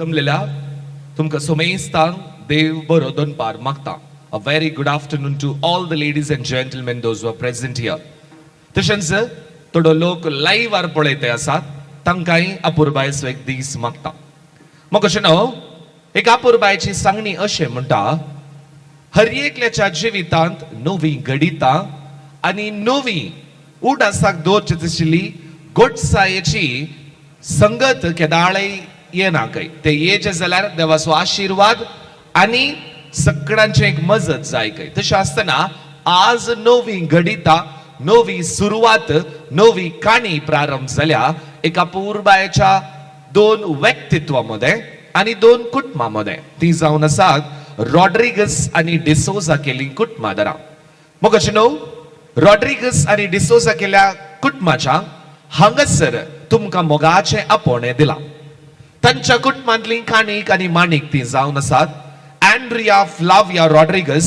जमलेल्या तुमकां सोमेस्तांक देव बरो दोनपार मागता. A very good afternoon to all the ladies and gentlemen, those who are present here. तशेंच थोडो लोक लाईव्ह वार पळयते आसात तांकांय अपुरबायचो एक दीस मागता. मग अशें न्हू, एक अपुरबायची सांगणी अशें म्हणटा, हर एकल्याच्या जिवितांत नवी गडितां आनी नवी उडासाक दवरची आशिल्ली गोडसायेची संगत केदाळय येना खंय. ते येचे जाल्यार देवाचो आशिर्वाद आनी सगळ्यांचे एक मजत जाय खंय. तशें आसतना आज नवी गडिता, नवी सुरवात, नवी काणी प्रारंभ जाल्या एका पुरबायच्या दोन व्यक्तित्वामध्ये आणि दोन कुटुंबामध्ये. ती जावन आसात रॉड्रिगस आणि डिसोजा केली कुटुंबादरां. मग अशें न्हू, रॉड्रिगस आणि डिसोजा केल्या कुटुंबाच्या हांगासर तुमकां मोगाचें आपोवणें दिलां. तांच्या कुटुंबांतली काणीक आनी माणीक ती जावन आसात अँड्रिया फ्लाविया रॉड्रिगस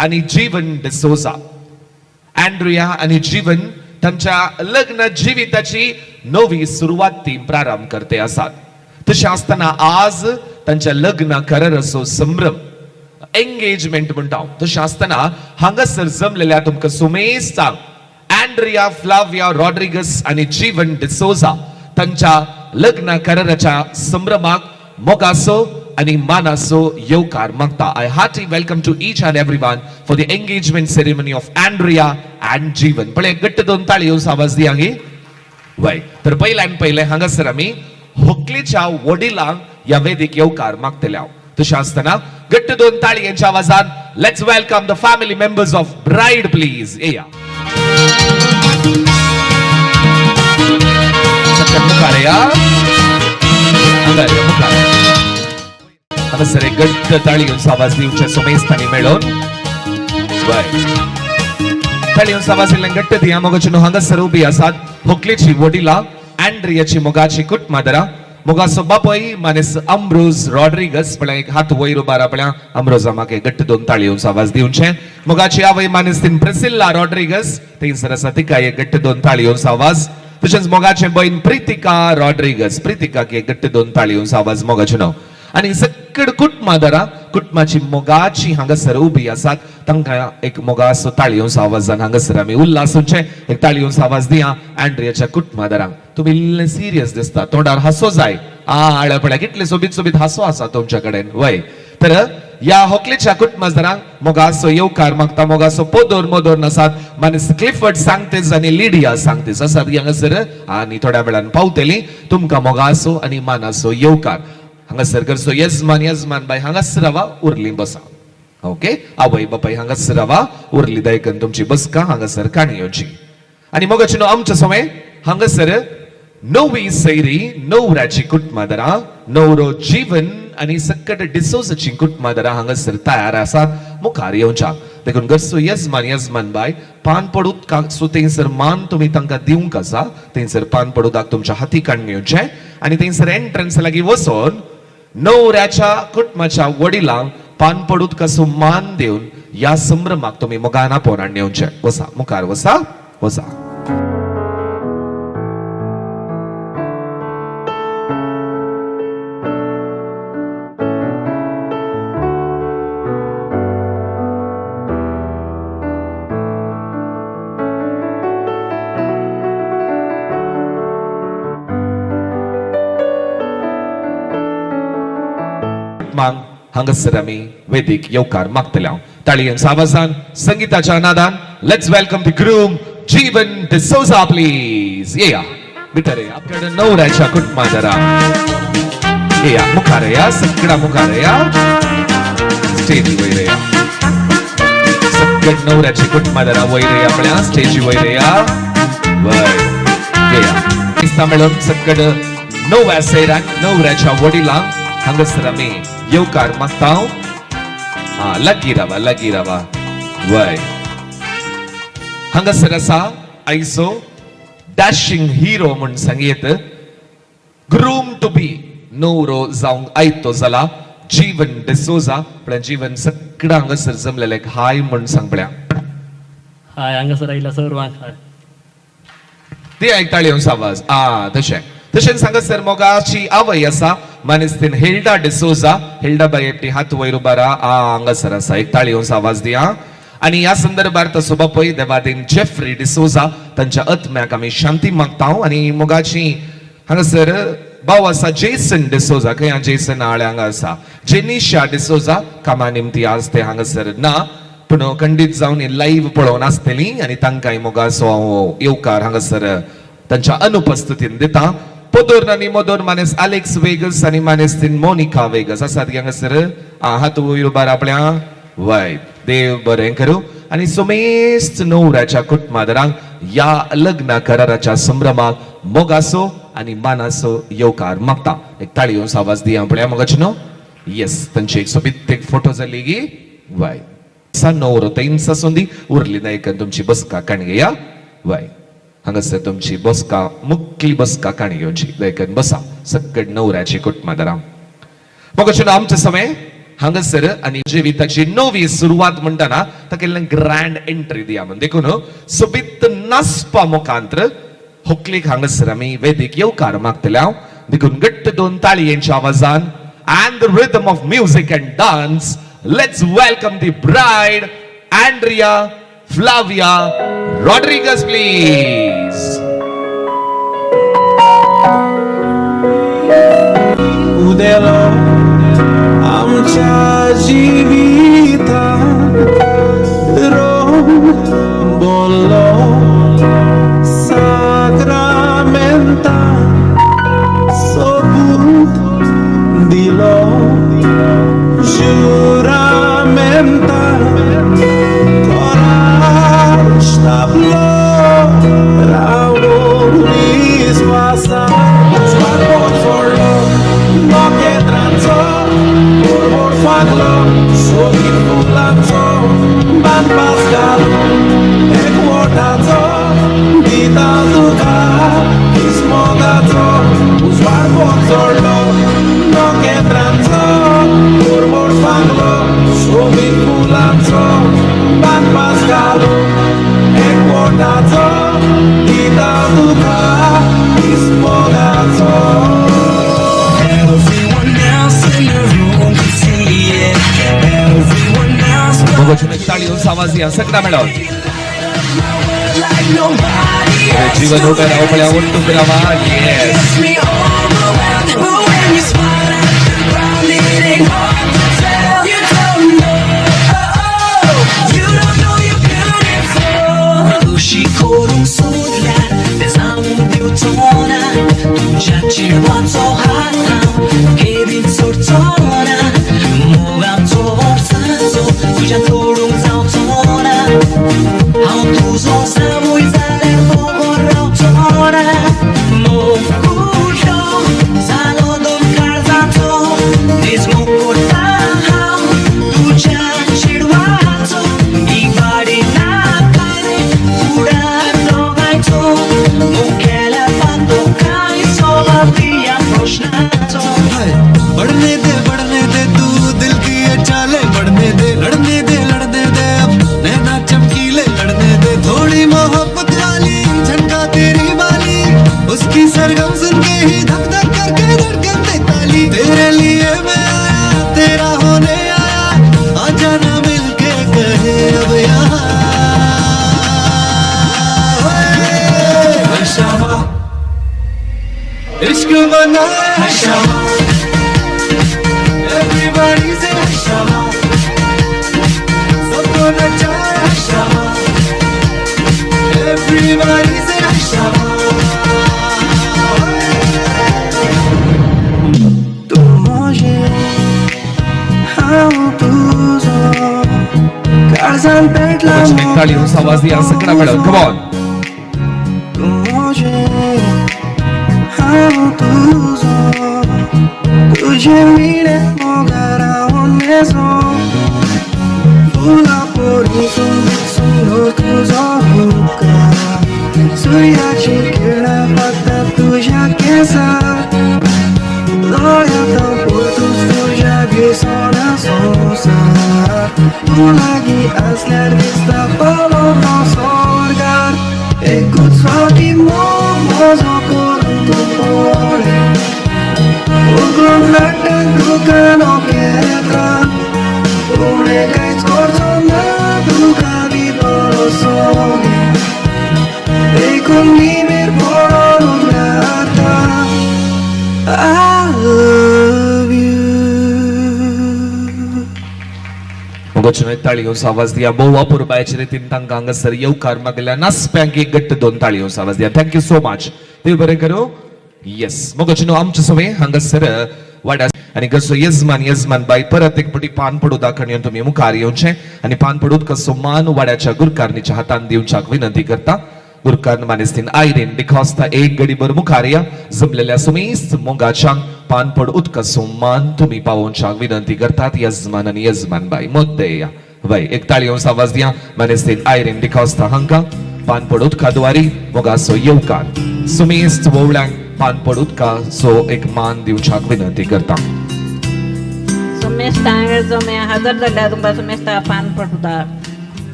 आणि जीवन डिसोजा. अँड्रिया आणि जीवन तांच्या लग्न जिविताची नवी सुरवात ती प्रारंभ करते आसात. तशें आसतना आज तांच्या लग्न कराराचो संभ्रम, एंगेजमेंट म्हणटा. तशें आसतना हांगासर जमलेल्या तुमकां सुमेस्तांक अँड्रिया फ्लाविया रॉड्रिगस आणि जीवन डिसोजा तांच्या लग्न कराराच्या संभ्रमाक मोगासो आणि मानासो येवकार मागता. I heartily welcome to each and everyone for the engagement ceremony of Andrea and जीवन. पळय गट्ट दोन ताळयो आवाज दिया गे. वय तर पहिले हांगासर आमी होकलेच्या वडिलांक ह्या वेदीक येवकार मागतले. तशें आसतना गट्ट दोन ताळयांच्या आवाजान let's welcome the family members of bride please. येया मुखार या, मुखार हांगासर एक गट्ट ताळयो आवाज दिवचे सोमेस्तांनी मेळोन. ताळयो आवाज दिल्ले गट्ट दिया. मोगाची न्हू हांगासर उबी आसात होकलेची वडिलां, अँड्रियाची मोगाची कुटुंबादरां, मोगाचो बापूय मानेस अम्ब्रोज रॉड्रिगस. पळय एक हात वयर उबारा पळय अम्ब्रोजा म्हाका गट्ट दोन ताळयो आवाज दिवचे. मोगाची आवय मानेस तीन प्रिसिल्ला रॉड्रिगस, थंयसर आसा तिकाय एक गट्ट दोन ताळयो आवाज. तशेंच मोगाचे बहीण प्रितिका रॉड्रिगस, प्रितिकाक एक गट्ट दोन ताळयो आवाज मोगाचे न्हू. आणि सगळ कुटुंबादरां, कुटुंबाची मोगाची हांगासर उबी आसात तांकां एक मोगाचो ताळयो आवाजान हांगासर आमी उल्हासूचे एक ताळयो आवाज दिया अँड्रियाच्या कुटुंबादरांक. तुमी इल्ले सिरियस दिसता, तोंडार हांसो जाय. आळे पळय कितले सोबीत सोबीत हांसो आसा तुमच्या कडेन. वय तर या होकलेच्या कुटुंबादरांक मोगाचो येवकार मागता. मोगाचो पोदोर मोदोर आसात मानेस क्लिफर्ड सांगतेस आणि लिडिया सांगतेस आसात हांगासर आनी थोड्या वेळान पावतली. तुमकां मोगाचो आनी मानाचो येवकार. हांगासर करचो यजमान बाय हांगासर रावा, उरली बसा. ओके, आवय बापाय हांगासर रावा, उरली दायकन तुमची बसका हांगासर काणयोची. आणि मोगाची न्हू आमच्या समय हांगासर नवी सैरी न्हवऱ्याची कुटुंबादरां, न्हवरो जीवन आणि सकट डिसोजाची कुटुंबादरां हांगासर तयार आसात मुखार येवच्याक. देखून गरजो यजमान बाय पान पडूत सो थंयसर मान तुमी तांकां दिवंक आसा. थंयसर पान पडूदाक तुमच्या हाती काडून येवचें आनी थंयसर एंट्रन्स लागीं वचून न्हवऱ्याच्या कुटुंबाच्या वडिलांक पान पडूत कसो मान दिवन ह्या संभ्रमाक तुमी मोगान आपोवन येवचें. वसा मुखार वसा, वसा. हांगासर आमी वेदीक येवकार मागतले. ताळयांच्या आवाजान, संगीताच्या नादान let's welcome the groom Jeevan D'Souza please. येया भितर या, आपल्या न्हवऱ्याच्या कुटुंबादरां येया, मुखार या, सगळ्या मुखार या, स्टेजी वयर या. सगळ्या न्हवऱ्याची कुटुंबादरां वयर या, आपल्या स्टेजी वयर या. वय येया दिसता मेळून सगळ्या णव्या सैराक न्हवऱ्याच्या वडिलांक हांगासर आमी येवकार मागता. लागी रावा. वय हांगासर आसा आयचो डॅशिंग हिरो म्हूण सांगयत ग्रूम टू बी न्हवरो जावंक आयतो जाला जीवन डिसोजा. पण जीवन सगळ्या हांगासर जमलेले हाय म्हूण सांग पळया. हाय हांगासर आयला सर्वांक हाय. ती आयकताळी आवाज. तशें तशेंच हांगासर मोगाची आवय आसा मानेस्तीन हिल्डा डिसोजा. हिल्डा बाई एकटी हात वयर उबा राहा हांगासर आसा. एक ताळी येऊन आवाज दिया. आणि या संदर्भात सोबा पळय देवादीन जेफ्री डिसोजा तांच्या आत्म्याक आमी शांती मागता. आणि मोगाची हांगासर भाव आसा जेसन डिसोजा. खंय जेसन आळे हांगा आसा. जेनिशा डिसोजा कामा निमती आज ते हांगासर ना पूण खंडीत जावन लाईव्ह पळोवन आसतली आणि तांकांय मोगाचो येवकार हांगासर तांच्या अनुपस्थितीन दिता. पोदोर आणि मोदोर मानेस अलेक्स वेगस आणि मानेस्तीन मोनिका वेगस आसात हांगासर. हात वयर उबार आपल्या वय देव बरें करूं. आणि सोमेस्त न्हवऱ्याच्या कुटुंबादारांक या लग्न कराराच्या संभ्रमाक मोगासो आणि मानासो येवकार मागता. एक ताळी येवन आवाज दिया आपल्या मोगाची न्हू. येस तांची एक सोबीत एक फोटो जाली गी वय न्हवरो थंय सासून उरली ना एक तुमची बसका काणी घेया वय हांगासर तुमची बसका मुख्ली बसका काणी घेवची देखून बसा सकट न्हवऱ्याची कुटुंबादारां. मोगाची आमचे समय हांगासर आणि जिविताची नवी सुरुवात म्हणटाना ताका ग्रँड एंट्री दिया म्हण देखून सोबीत नाचपा मुखांतर होकलेक हांगासर आमी वेदीक येवकार मागतल्या. देखून घट्ट दोन ताळयेंच्या आवाजान and the rhythm of music and dance, let's welcome the bride Andrea Flavia Rodriguez, please. Udelo amcha jivita rom bollo sacramenta sobut dilo juramenta coraç tablo raulis pasa sparkot forlo no que transo por faglo soy fulanzo ban pascal equotazo dita duca ismogazo sparkot forlo no que transo por faglo soy fulanzo ban pascal equotazo dita duca ismogazo. मोगाची एक ताळी येऊन आवाज दिया सगळा मेळोन. जीवन उभे राहा आपल्या वंटूक राहा. Yes Kórą sudlar, bez amudiu tona, tuja cirbonco hatam, kedin sortona, mogam to vorsazo, tuja torung zautona, hau tuzo samuj zaler pogorrau tona, mokujo, zalodom karzato, dizmo kortaham, tuja cirbonco, i badi na बढ़ने दे तू दिल की ये चाले बढ़ने दे लड़ने दे अब नैना चमकीले लड़ने दे थोड़ी मोहब्बत वाली झनका तेरी वाली उसकी सरगम सुन के ही धक धक करके धड़कन दे ताली तेरे लिए मैं आया तेरा होने आया आजा ना मिलके कहे अब यहाँ हर्षावा इश्क बना हर्षावा Everybody's in Shama. Sabko nachaye Shama. Everybody's in Shama. Tu mujhe hum tuzo karzan petla मोगाची एक ताळी येऊन आवाज दिया सगळा मेळोन. Come on. tu mujhe hum tuzo tujhe mire mogara oneso fula por suno tuzo hukra suryaची किरणा फक्त तुझ्या केसात डोळ्यात पोतूस तुझ्या घिसोना संसार तू लागी असल्यार दिसता पळोवनो स्वर्गार एकूच फावटी मोग म्हजो करून तूं पळय उगडून मोगोचनो एक ताळयोंचो आवाज दिया बोवा पुरबायचे रितीन तांकां हांगासर येवकार मागल्या नाचप्यांक एक घट्ट दोन ताळयोंचो आवाज दिया थँक्यू सो मच देव बरें करूं येस मोगोचनो आमचे सवे हांगासर वाड्या आणि कसो यजमान बाई परत एक पटी पान पडू दाखवून तुम्ही मुखार येवचे आणि पान पडूत कसो मान वाड्याच्या गुरकारनीच्या हातान दिवच्याक विनंती करता गुरकार मानेस्तीन आयरीन डिकॉस्ता एक गडीभर मुखार या जमलेल्या सुमेस्त मोगाच्या पान पड उतकसो मान तुम्ही पावोवच्याक विनंती करतात यजमान आणि यजमान बाई मोद्दे या वय एक ताळयोंचो आवाज दिया मानेस्तीन आयरीन डिकॉस्ता हांकां पान पड उदकाद्वारी मोगासो येवकार सुमेस्त वोवळ्यांक पान पड उदका सो एक मान दिवच्याक विनंती करता सुमेस्तांग जमे हजर जाल्या तुमकां सुमेस्ता पान पडटा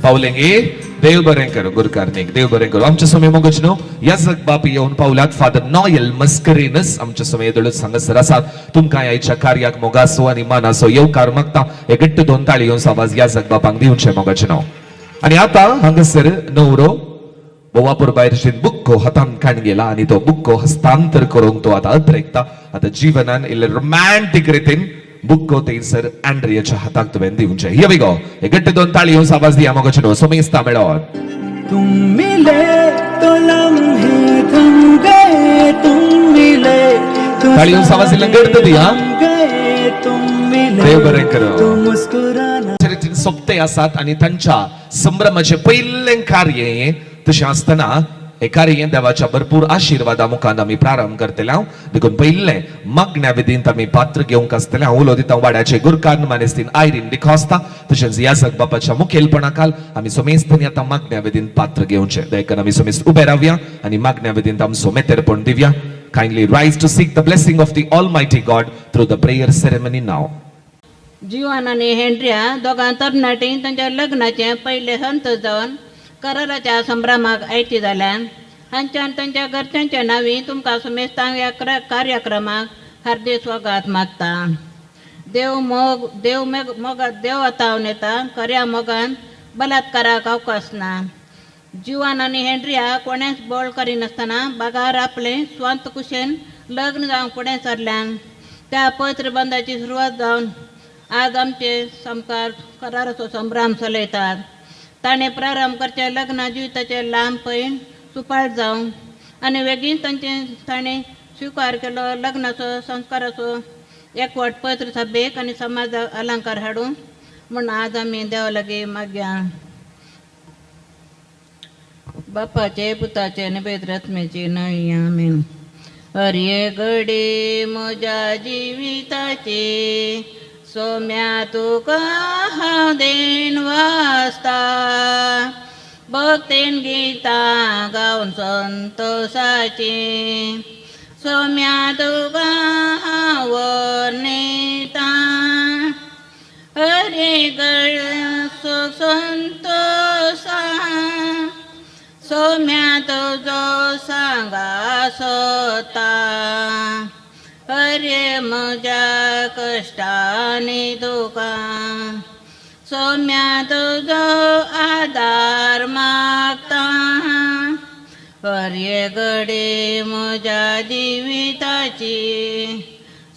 पावलेंगे देव बरें करूं गुरकारनीक देव बरें करूं आमचे समय मोगोचनो याजक बाप येवन पावल्यात फादर नॉयल मस्करेनस आमचे समय येदळूच हांगासर आसात तुमकां ह्याच्या कार्याक मोगासो आनी मानासो येवकार मागता हे घट्ट दोन ताळयोंचो आवाज याजक बापाक दिवचे मोगोचनो आनी आतां हांगासर न्हवरो बोवापूर बायरशीन बुक्को हातान काण गेला आणि तो बुक्को हस्तांतर करूंक तो आता अद्रेकता आता जीवनान इल्ले रोमॅन्टिक रितीन बुक्को थंयसर अँड्रियाच्या हाताक तुवें दिवचे हियर वी गो हे घट्ट दोन ताळयोंचो आवाज दिया मोगोचनो सोमेस्ता मेळोन तुम मिले तो लम्हे थम गए तुम मिले तो ताळयोंचो आवाज इल्लो घट्ट दिया गए तुम मिले देव बरें करूं तो मुस्कुराना रितीन सोंपते आसात आणि तांच्या संभ्रमाचे पयलें कार्य तशें आसतना हे कार्य देवाच्या भरपूर आशिर्वादा मुखान आमी प्रारंभ करतले देखून पयलें मागण्या विधींत आमी पात्र घेवंक आसतले हांव उलो दिता वाड्याचे गुरकार मानेस्तीन आयरीन डिकॉस्ता तशेंच याजक बापाच्या मुखेलपणाखाल आमी सोमेस्तांनी आतां मागण्या विधींत पात्र घेवचे देखून आमी सोमेस्त उबे रावया आनी मागण्या विधींत आमचो मेतेरपण दिवया kindly rise to seek the blessing of the almighty God through the prayer ceremony नाव जीवन आणि हेनरिया दोगां तरणाटी तांच्या लग्नाचे पयले हंत जावन कराराच्या संभ्रमाक आयची जाल्यान हांच्यान तांच्या घरच्यांच्या नांवी तुमकां सुमेस्तांक ह्या कार्यक्रमाक हार्दिक स्वागत मागता देव वतावन येता खऱ्या मोगान बलात्काराक अवकाश ना जीवन आनी हेनरिया कोणेच बोळ करिनासतना बागार आपले स्वांत कुशेन लग्न जावंक फुडें सरल्यान त्या पवित्र बंदाची सुरवात जावन आज आमचे समकार कराराचो संभ्रम चलयतात ताणें प्रारंभ करचे लग्ना जिविताचे लांब पयण सुपाळ जावं आनी बेगीन ताणें स्विकार केलो लग्नाचो संस्काराचो एकवट पवित्र सभेक आनी समाजाक अलंकार हाडूं म्हूण आज आमी देवा लागीं मागया बापाचे पुताचे आनी पवित्र आत्म्याची नवी आमीन हरये घडी म्हज्या जिविताची सोम्या तुका हांव देन वाचता भक्तीन गितां गावन संतोशाची सोम्या तुका हांव वर्णिता हरे गळ संतोषा सोम्या तुजो सांगा सोता हरे म्हज्या कश्टांनी तुका सोम्या तुजो आदार मागता हरे घडी म्हज्या जिविताची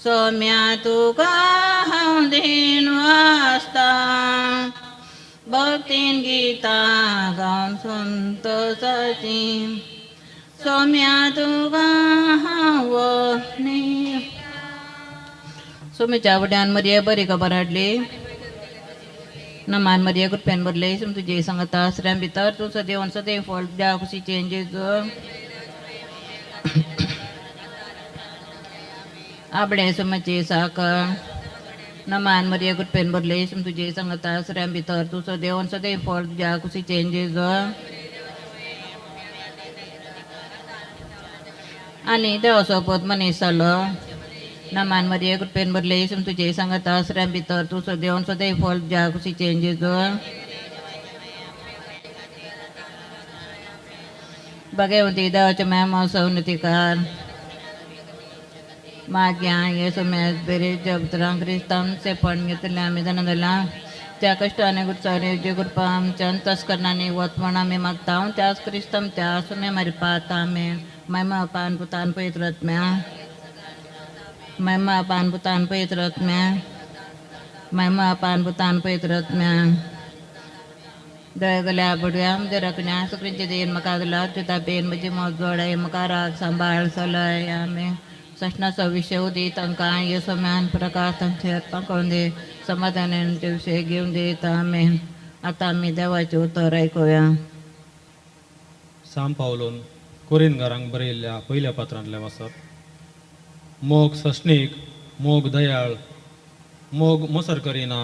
सोम्या तुका हांव दिन वाचता भक्तीन गितां गावन संतोशाची सोम्या तुका हांव सोमेच्या आवड्यान मरिये बरी खबर हाडली नमान मरिये कृपेन भरले तुझे सांगता आसऱ्यां भितर तूं सदैव सदैव फळ द्या खुशीचे जेजू आपणे सोमेची साकर नमान मरिये कृपेन भरले तुझे सांगता आसऱ्यां भितर तूं सदैव फळ द्या खुशीचे जेजू आनी देवाचो पद मनीस जालो नमान मरिये कृपेन भरले तुझे सांगता आसऱ्यां भितर तूं सदैव फळ द्या खुशीचे जेजू भगवती देवाचे महिमा सौनतिकार माग्या येसु मेस बेरे जबतरां क्रिस्तांव से पण घेतले आम्ही जाणा त्या कष्टाने गुरचाने जे कृपा आमच्या अंतस्करणाने वतवण आम्ही मागता त्याच क्रिस्तम त्या सुमे मारी पाहता आम्ही महिमा पान पुतान पवित्र आत्म्या महिमा पान पुतान पवित्र आत्म्या महिमा पान भूतान पैतरत्म्यान दया गल्या बडव्या दे रखण्या सुकृंचे देन मका दिला तुता पेन म्हणजे मग जोडाय मका राग सांभाळ सलय आम्ही सष्णाचा विषय उदित अंका यसम्यान प्रकाश संचेत पाकवून दे समाधानाचे विषय घेऊन देत आमेन. आता आम्ही देवाचे उत्तर ऐकूया. साम पावलोन कोरिनगारांक बरयल्ल्या पयल्या पात्रांतले वाचप. मोग सशनीक, मोग दयाळ, मोग मसर करिना,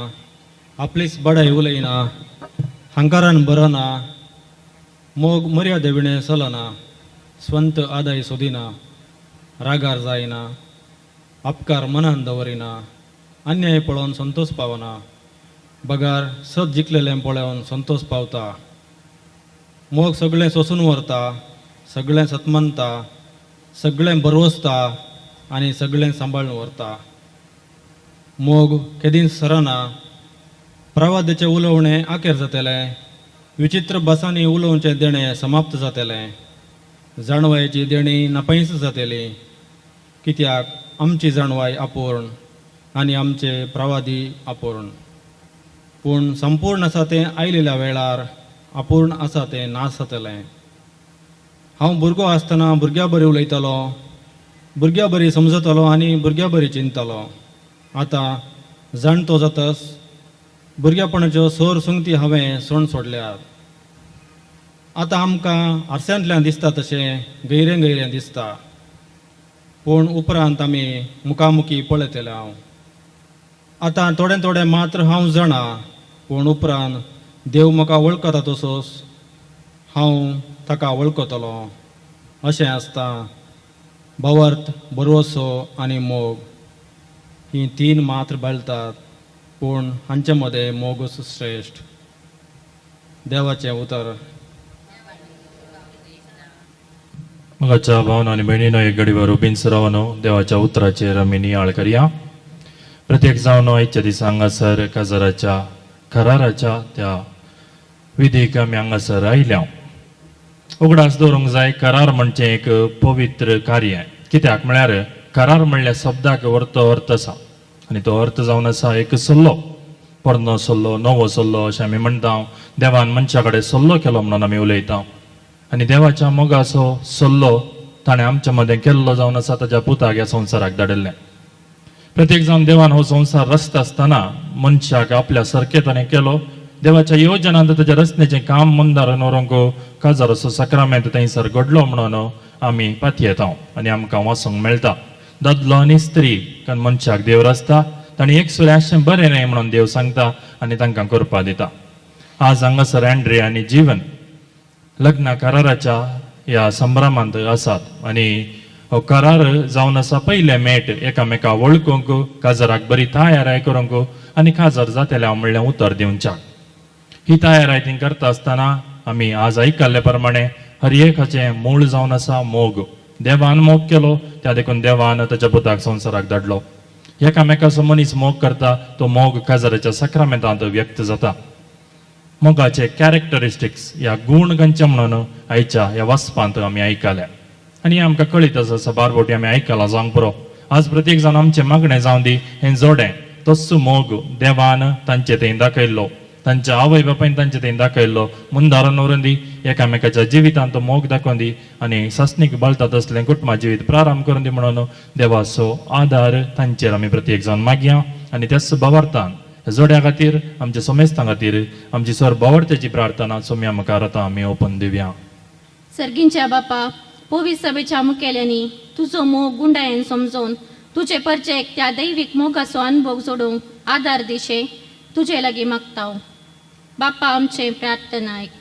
आपलीच बडाय उलयना, हंकारान बरना, मोग मर्यादे विणे चलना, स्वंत आदाय सोदिना, रागार जायना, अपकार मनान दवरिना, अन्याय पळोवन संतोष पावना, बगार सत जिखलेलें पळोवन संतोष पावता, मोग सगळें सोसून व्हरता, सगळें सतमनता, सगळें बरवसता आनी सगळें सांबाळून व्हरता. मोग केदीन सरना, प्रवादाचें उलोवणें आखेर जातलें, विचित्र भासांनी उलोवचें देणें समाप्त जातलें, जाणवायेची देणी नापयस जातली, कित्याक आमची जाणवाय अपूर्ण आनी आमचे प्रवादी अपूर्ण. पूण संपूर्ण आसा तें आयलेल्या वेळार अपूर्ण आसा तें नाश जातलें. हांव भुरगो आसतना भुरग्या बरी उलयतालो, भुरग्या बरी समजतालो आनी भुरग्या बरी चिंततालो. आतां जाणटो जातस भुरग्यापणाच्यो सोर सुंगती हांवें सोण सोडल्यात. आतां आमकां आरशांतल्यान दिसता तशें गैरें गैरें दिसता, पूण उपरांत आमी मुखामुखी पळयतले हांव. आतां थोडें थोडें मात्र हांव जाणा, पूण उपरांत देव म्हाका वळखता तसोच हांव ताका वळखतलो. अशें आसता. भवर्त, बरवसो आनी मोग ही तीन मात्र बळटात, पूण हांचे मदें मोगूच श्रेश्ठ. देवाचें उतर. मगाच्या भावना आणि बहिणीनं एक घडीवर उबीन रावनो देवाच्या उतराचेर आमी नियाळ करया. प्रत्येक जावन आयच्या दिसा हांगासर काजाराच्या कराराच्या त्या विधीक आमी हांगासर आयल्या. उगडास दवरूंक जाय, करार म्हणजे एक पवित्र कार्य. कित्याक म्हळ्यार करार म्हणल्यार शब्दाक अर्थ आसा आनी तो अर्थ जावन आसा एक सल्लो. पोरनो सल्लो, नवो सल्लो अशें आमी म्हणटा. देवान मनशा कडेन सल्लो केलो म्हणून आमी उलयता. आनी देवाच्या मोगाचो सल्लो ताणें आमच्या मदें केल्लो जावन आसा ताच्या पुताक ह्या संवसाराक धाडिल्लें. प्रत्येक जावन देवान हो संवसार रचत आसतना मनशाक आपल्या सारकेपणान केलो. देवाच्या योजनांत ताच्या रचनेचें काम मंदार व्हरूंक काजाराचो सक्रामेंत थंयसर घडलो म्हणून आमी पातयेता आनी आमकां वाचूंक मेळटा. दादलो आनी स्त्री कारण मनशाक देव रचता, ताणें एक सुर्याशें बरें न्हय म्हणून देव सांगता आनी तांकां करपा दिता. आज हांगासर एंड्रे आनी जीवन लग्न कराराच्या ह्या संभ्रमांत आसात आनी हो करार जावन आसा पयले मेट एकामेका वळखूंक, काजाराक बरी तयाराय करूंक आनी काजार जातलें हांव म्हणलें उतर दिवच्याक. ही तयाराय ती करता आसतना आमी आज आयकल्ले प्रमाणे हर एकाचें मूळ जावन आसा मोग. देवान मोग केलो, त्या देखून देवान ताच्या पुताक संवसाराक धाडलो. एकामेकाचो मनीस मोग करता, तो मोग काजाराच्या सक्रामेंतांत व्यक्त जाता. मोगाचे कॅरेक्टरिस्टिक्स ह्या गूण खंयचे म्हणून आयच्या ह्या वाचपांत आमी आयकल्या आनी आमकां कळीत आसा बारबोटी आमी आयकलां जावंक पुरो. आज प्रत्येक जाण आमचें मागणें जावन दी हें जोडें तस्सो मोग देवान तांचे थंय दाखयल्लो, तांच्या आवय बापायन तांचे थंय दाखयल्लो. मुंदारान व्हरून दी एकामेकाच्या जिवितांत तो मोग दाखोवन दी आनी सस्नीक बळटात असलें कुटुंबा जिवीत प्रारंभ करून दी म्हणून देवाचो आदार तांचेर आमी प्रत्येक जावन मागया. आनी त्याच भावार्थान जोड्या खातीर, आमच्या सोमेस्तां खातीर आमची सर बावडतेची प्रार्थना सोम्या मुखार आतां आमी ओपन दिवया. सर्गींच्या बापा, पवित्र सभेच्या मुखेल्यांनी तुजो मोग गुंडायेन समजून तुजे परचेक त्या दैवीक मोगाचो अनुभव सोडूंक आदार दिशे तुजे लागीं मागता. बापा आमचे प्रार्थना आयक.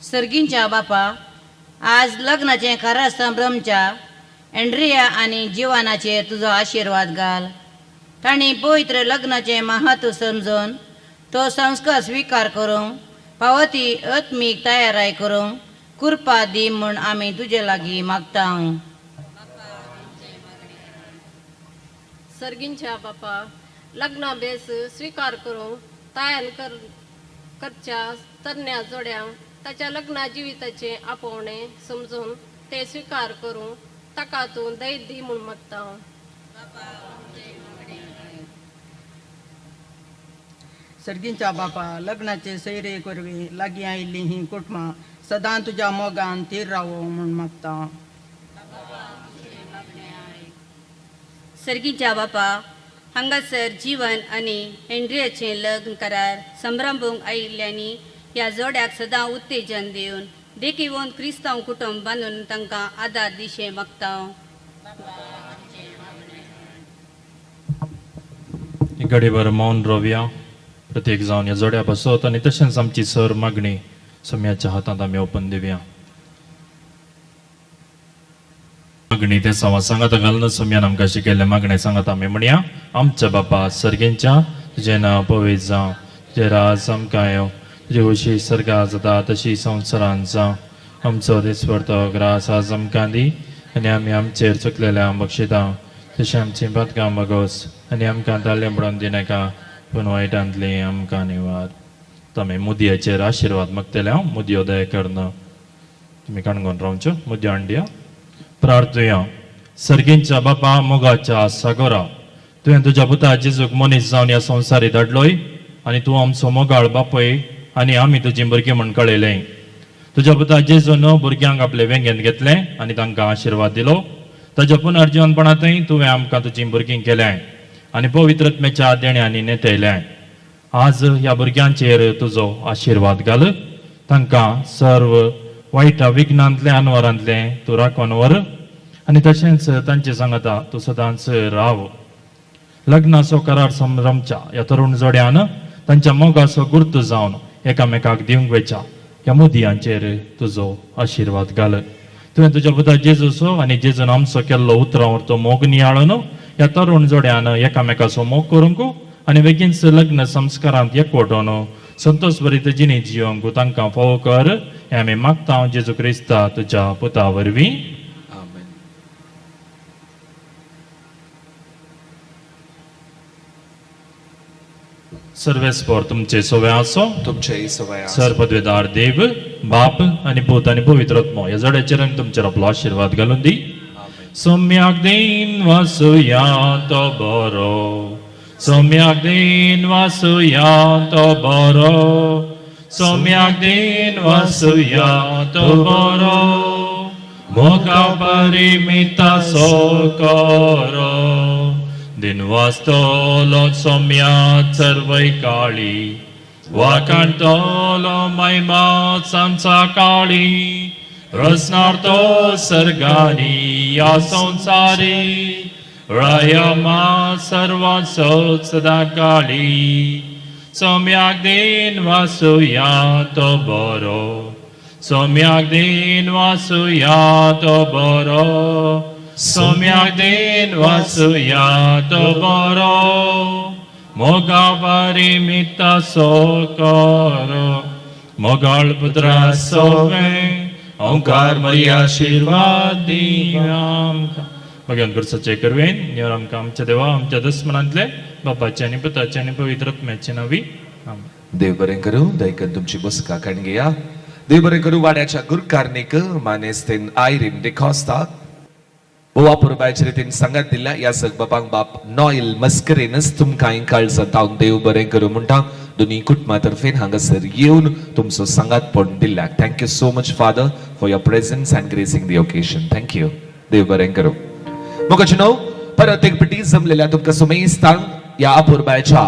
सर्गींच्या बापा, आज लग्नाचे करार संभ्रमच्या एंड्रिया आनी जिवानाचेर तुजो आशिर्वाद घाल. तांणी पवित्र लग्नाचें महत्व समजून तो संस्कार स्विकार करूंक पावती आत्मीक तयाराय करूंक कृपा दी म्हूण आमी तुजे लागीं मागता. सर्गींच्या बापा, लग्ना बेस स्वीकार करूंक तयार करच्या तरण्या जोड्यांक ताच्या लग्ना जिविताचें आपोवणें समजून ते स्वीकार करूंक ताका तूं दैत दी म्हूण मागता. सर्गींच्या बापा लग्नाचे सैरे करवी लागीं आयिल्ली ही कुटुंबां सदां तुज्या मोगान थीर रावो म्हूण मागता. सर्गीच्या बापा हांगासर जीवन आनी हेनरियाचें लग्न करार संभ्रमूंक आयिल्ल्यांनी ह्या जोड्याक सदां उत्तेजन दिवन देखीवन क्रिस्तांव कुटुंब बांदून तांकां आदार दिशें मागता. घडीभर मौन रावया. प्रत्येक जावन ह्या जोड्या बसत आनी तशेंच आमची सर मागणी सम्याच्या हातांत आमी ओपन दिवया. मागणी ते सांगात घालून सम्यान आमकां शिकयल्ले मागणे सांगात आमी म्हणया. आमच्या बापा सर्गेंच्या तुजें नांव पवित्र जावं, तुजें राज आमकां येवं, तुजी खुशी सर्गा जाता तशी संवसारांत जावं. आमचो दिसभरतो ग्रास आज आमकां दी आनी आमी आमचेर चुकलेल्या बक्षिता तशें आमची पातकां मागोस आनी आमकां दाल्ले म्हणून दिनाका पूण वायटांतली आमकां निवार. आमी मुदयाचेर आशिर्वाद मागतले. हांव मुदयो दया करना तुमी काणकोण रावच्यो. मुदयो हांडिया. प्रार्थुया. सर्गींच्या बापा मोगाच्या सागोरा, तुवें तुज्या पुता जेजूक मनीस जावन ह्या संवसारीत धाडलोय आनी तूं आमचो मोगाळ बापय आनी आमी तुजी भुरगीं म्हण कळयलें. तुज्या पुता जेजून भुरग्यांक आपले वेंगेंत घेतलें आनी तांकां आशिर्वाद दिलो. ताच्या पुनर्जीवनपणांतय तुवें आमकां तुजीं भुरगीं केल्यां आनी पवित्रत्मेच्या देण्यांनी नेतयल्यां. आज ह्या भुरग्यांचेर तुजो आशिर्वाद घाल. तांकां सर्व वायट विघ्नांतले अनवरांतले तूं राखून व्हर आनी तशेंच तांचे सांगता तूं सदांच राव. लग्नाचो करार संभ्रमच्या ह्या तरुण जोड्यान तांच्या मोगाचो गुर्त जावन एकामेकाक दिवंक वेच्या ह्या मुदयांचेर तुजो आशिर्वाद घाल. तुवें तुज्या पुता जेजूचो आनी जेजून आमचो केल्लो उतरावर तो मोग नियाळून ह्या तरुण जोड्यान एकामेकाचो मोग करूंक आनी बेगीनच लग्न संस्कारांत एकवटून संतोष भरीत जिणी जियोंक तांकां फोव कर. हें आमी मागता जेजू क्रिस्ता तुज्या पुता वरवीं. सर्वेस्पर तुमचे सोवे आसो. तुमचे सवय सर पदवेदार देव बाप आनी पूत आनी पवित्रत्म ह्या जोड्याचेर आनी तुमचेर आपलो आशिर्वाद घालून दी. सम्याक दिन वासुया तो बरो, सम्याक दिन वासुया तो बरो, सम्याक दिन वासुया तो बरो. मोगा परिमिता सोकरो दिन वास्तोलो सम्यात सर्वै काळी वाकांतोलो मैमात सांचा काळी रचनार्तो सर्गानी या संसारी रायमा सर्वांचो सदा काळी. सम्याक दिन वासुया तो बरो, सम्याक दिन वासुया तो बरो, सम्याक दिन वासुया तो बरो. मोगा परिमिता सोकरो मोगाळ पुत्रा सोवे ओंकार मरी आशीर्वाद दी आमकां. भगवान गुरुसाचे करवेन निवर आमकां आमच्या देवा आमच्या दुस्मनांतले बापाचे आनी पुताचे आनी पवित्रत्म्याचे नावी. देव बरें करूं. दयकन तुमची बसका कणगेया. देव बरें करूं. वाड्याच्या गुरकारनीक मानेस्तेन आयरीन डिकॉस्ता बोवा पुरबायचे रितीन सांगात दिल्या या सग बापांक बाप नॉयल मस्करेनच तुमकां काळजांत हांव देव बरें करूं म्हणटा. दोनी कुटुंबा तर्फेन हांगासर येवन तुमचो सांगातपण दिल्याक thank you so much father for your presence and gracing the occasion. Thank you. देव बरें करूं. मोगाचनो परत एक पिटी जमलेल्या तुमकां सुमेस्तांक या अपुरबायच्या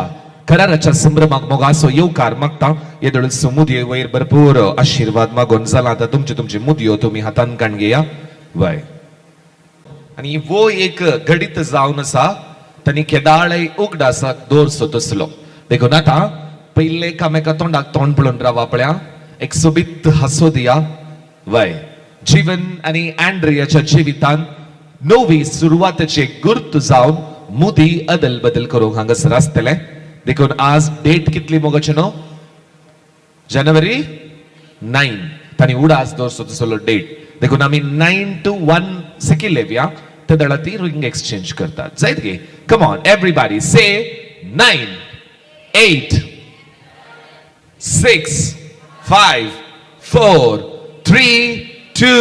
कराराच्या संभ्रमाक मोगाचो येवकार मागता. येदळचो मुदये वयर भरपूर आशिर्वाद मागून जाला. आतां तुमची मुदयो तुमी हातान काणगेया. वय आनी वो एक घडीत जावन आसा तांणी केदाळय उगडासाक दवरचो तसलो देखून आतां पयले एकामेका तोंडाक तोंड पळोवन रावा पळया. एक सोबीत हांसो दिया. वय जीवन आनी अँड्रियाच्या जिवितांत नवी सुरवातेचे गुर्त जावन मुदी अदल बदल करूंक हांगासर आसतले. देखून आज डेट कितली मोगाची न्हू? जानेवारी 9 तांणी उडास दवरचो तसलो डेट. देखून आमी 9 to 1 सेकी लेवया ते दळा ती रिंग एक्सचेंज करतात. जायत गे. Come on everybody say 9 8 6 5 4 3 2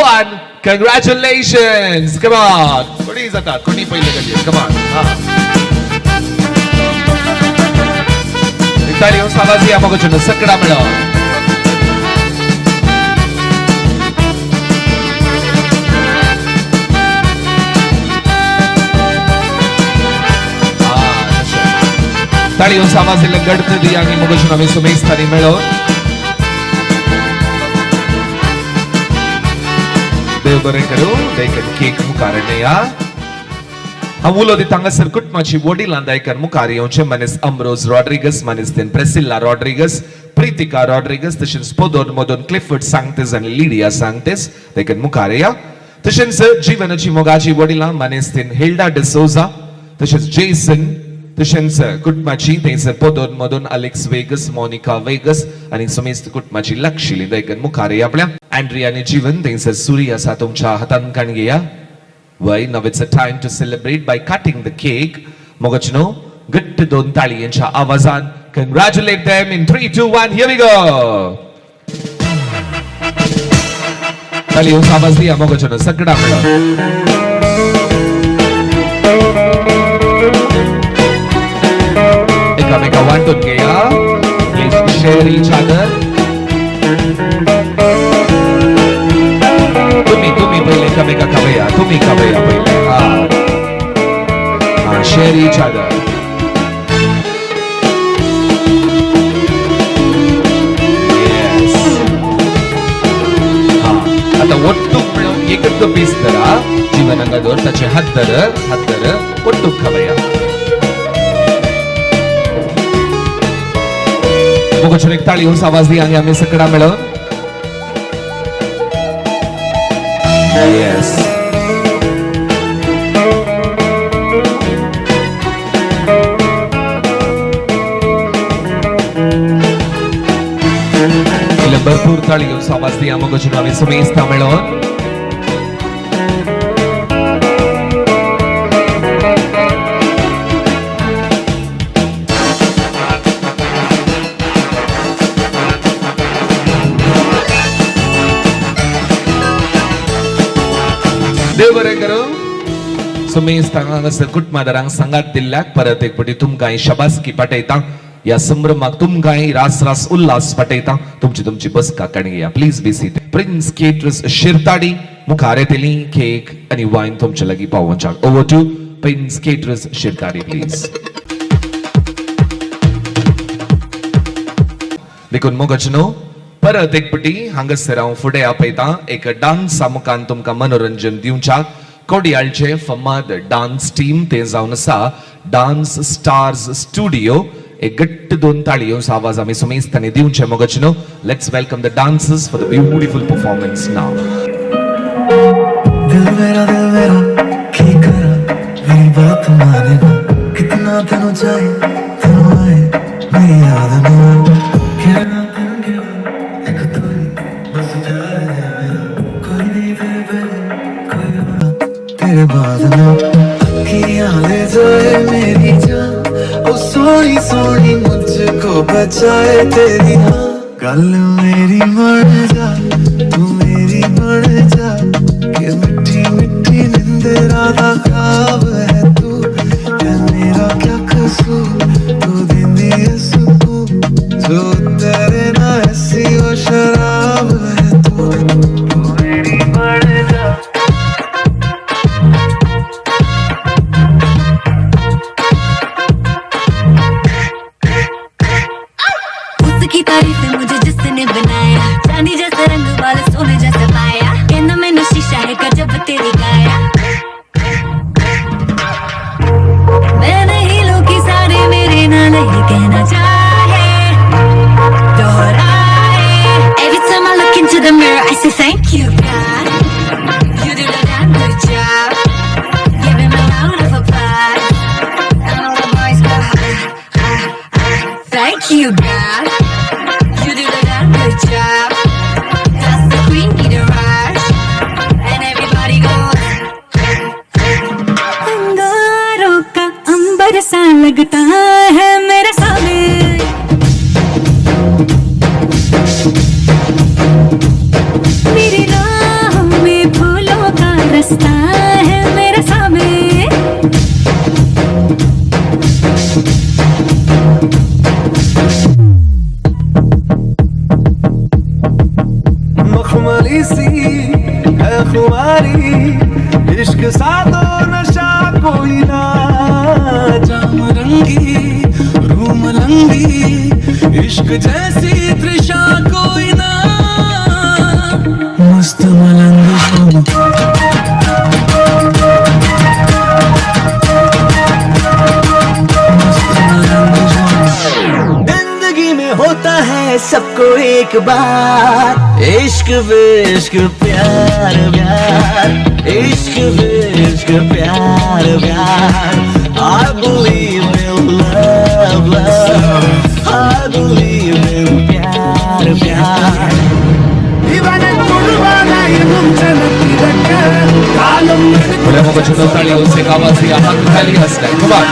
1 Congratulations. Come on. कोणी जातात कोणी पहिले कधी Come on. Italian Savazia Mogochun Sakra Melo. Italian Savazia Garddi Yangi Mogochun Ami Sumeis Tani Melo. देव बरें करूं देखन केक मुखारनेया हांवुलो दितांगा सरकुट माची वडीलां दायकर मुखार येवचे मनीस अम्ब्रोज रॉड्रिगस मनीस दिन प्रेसिल्ला रॉड्रिगस प्रीतिका रॉड्रिगस तशेंच पोदोन मोदोन क्लिफर्ड सांगतेस आनी लिडिया सांगतेस देखन मुखार येया तशेंच जीवनाची मोगाची वडीलां मनीस दिन हिल्डा डिसोजा तशेंच जेसन तशेंच कुटुंबाची थंयसर पोदोन मोदोन अलेक्स वेगस मोनिका वेगस आनी समेस्त कुटुंबाची लक्षिली देखन मुखार येया आपल्या Andrea आणि जीवन थंयसर सूर्य आसा तुमच्या हातान काण घेया वय now it's a time to celebrate by cutting the cake मोगचनो घट्ट दोन ताळयांच्या आवाजान congratulate them in 3 2 1 here we go ताळयो आवाज दिया मोगचनो सगळा मिळो एकामेका वाटून घेया please share each other तुम्ही पहिले कमेका कवया तुम्ही कवया पहिले share each other yes आता ಒಟ್ಟು ಏಕತ್ತು ಬೀಸ್ತರ ಜೀವನಂಗದೋರ್ ತಚೆ ಹತ್ತರ ಒಟ್ಟು ಕವಯ मोगचून एक ताळी होऊन आवाज दिया आम्ही सगळा मिळून Yes. इला भरपूर ताळी घेऊन आवाज दिया मोगचून आम्ही समेस्त मिळून देव बरें करूं सुमेश तांगांगासर कुटुंबादारांक सांगात दिल्ल्याक परत एक फावटी तुमकां शाबासकी पाठयता या संभ्रमाक तुमकां रास रास उल्हास पाठयता तुमची बसका काणगेया please be seated Prince caterers Shirtadi मुखार येतली केक आनी वायन तुमचे लागीं पावोवच्याक over to Prince caterers Shirtadi please देखून मोगचनो परत एक फावटी हांगासर हांव फुडें आपयता एक डान्स मुखान तुमकां मनोरंजन दिवच्याक कोडियाळचे फमाद डान्स टीम ते जावन आसा डान्स स्टार्स स्टुडियो एक घट्ट दोन ताळयो आवाज आमी समेस्तांनी दिवचे मोगचनो let's welcome the dancers for the beautiful performance now दिल मेरा की करा मेरी बात माने ना कितना तेनू चाहिए तेनू आए मेरी याद ना कहना तेरे बाद ना अखियां ले जाए मेरी जान ओ सोनी सोनी मुझको बचाए तेरी हाँ कल मेरी मर जा तू मेरी मर जा कि मिट्टी मिट्टी निंदेरा दा ख्वाब है तू है मेरा क्या कसूर तू देंदी है सुकून जो तेरे ना ऐसी वो शराब है तू मेरी मर जा की तारीफ है मुझे जिसने बनाया चांदी जैसा रंग वाले सोने जैसा पाया कहना मैंने शीशा है गजब तेरी काया मैं नहीं लोग की सारे मेरे नाल ये कहना चाहे दोहराए Every time I look into the mirror I say thank you God You did a damn good job Giving me a round of applause And all the boys go Thank you God job. That's the queen need a rush. And everybody goes अंगारों का अंबर सा लगता है मेरे सामने मेरी राहों में फूलों लूंगी इश्क जैसी तृषा कोई ना मस्त मलंग जिंदगी में होता है सबको एक बार इश्क विश्क प्यार प्यार इश्क विश्क प्यार प्यार I believe in love love I believe in प्यार प्यार बरं मग ताळी से गावाचे हात खाली असलाय कुमार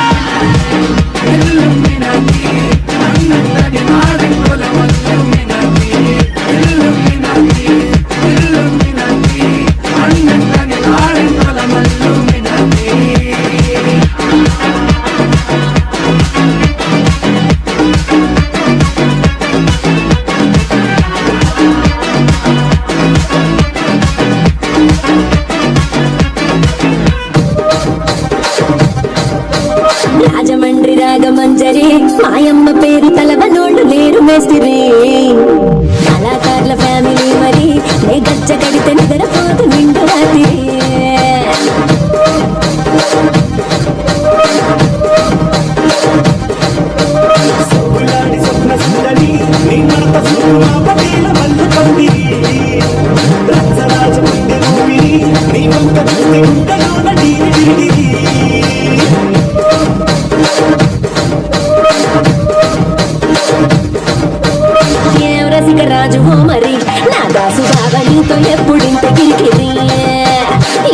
రాజమండ్రి రాగమంజరి మాయమ్మ పేరు తలవనోళ్ళు లేరు మేస్తిరి కళాకారుల ఫ్యామిలీ మరి నే గజ్జ కడితే నిద్రపోతు నిండు రాత్రి రసిక రాజు హో మరి నా దాసు బాగా నీతో ఎప్పుడింత కిరికిరి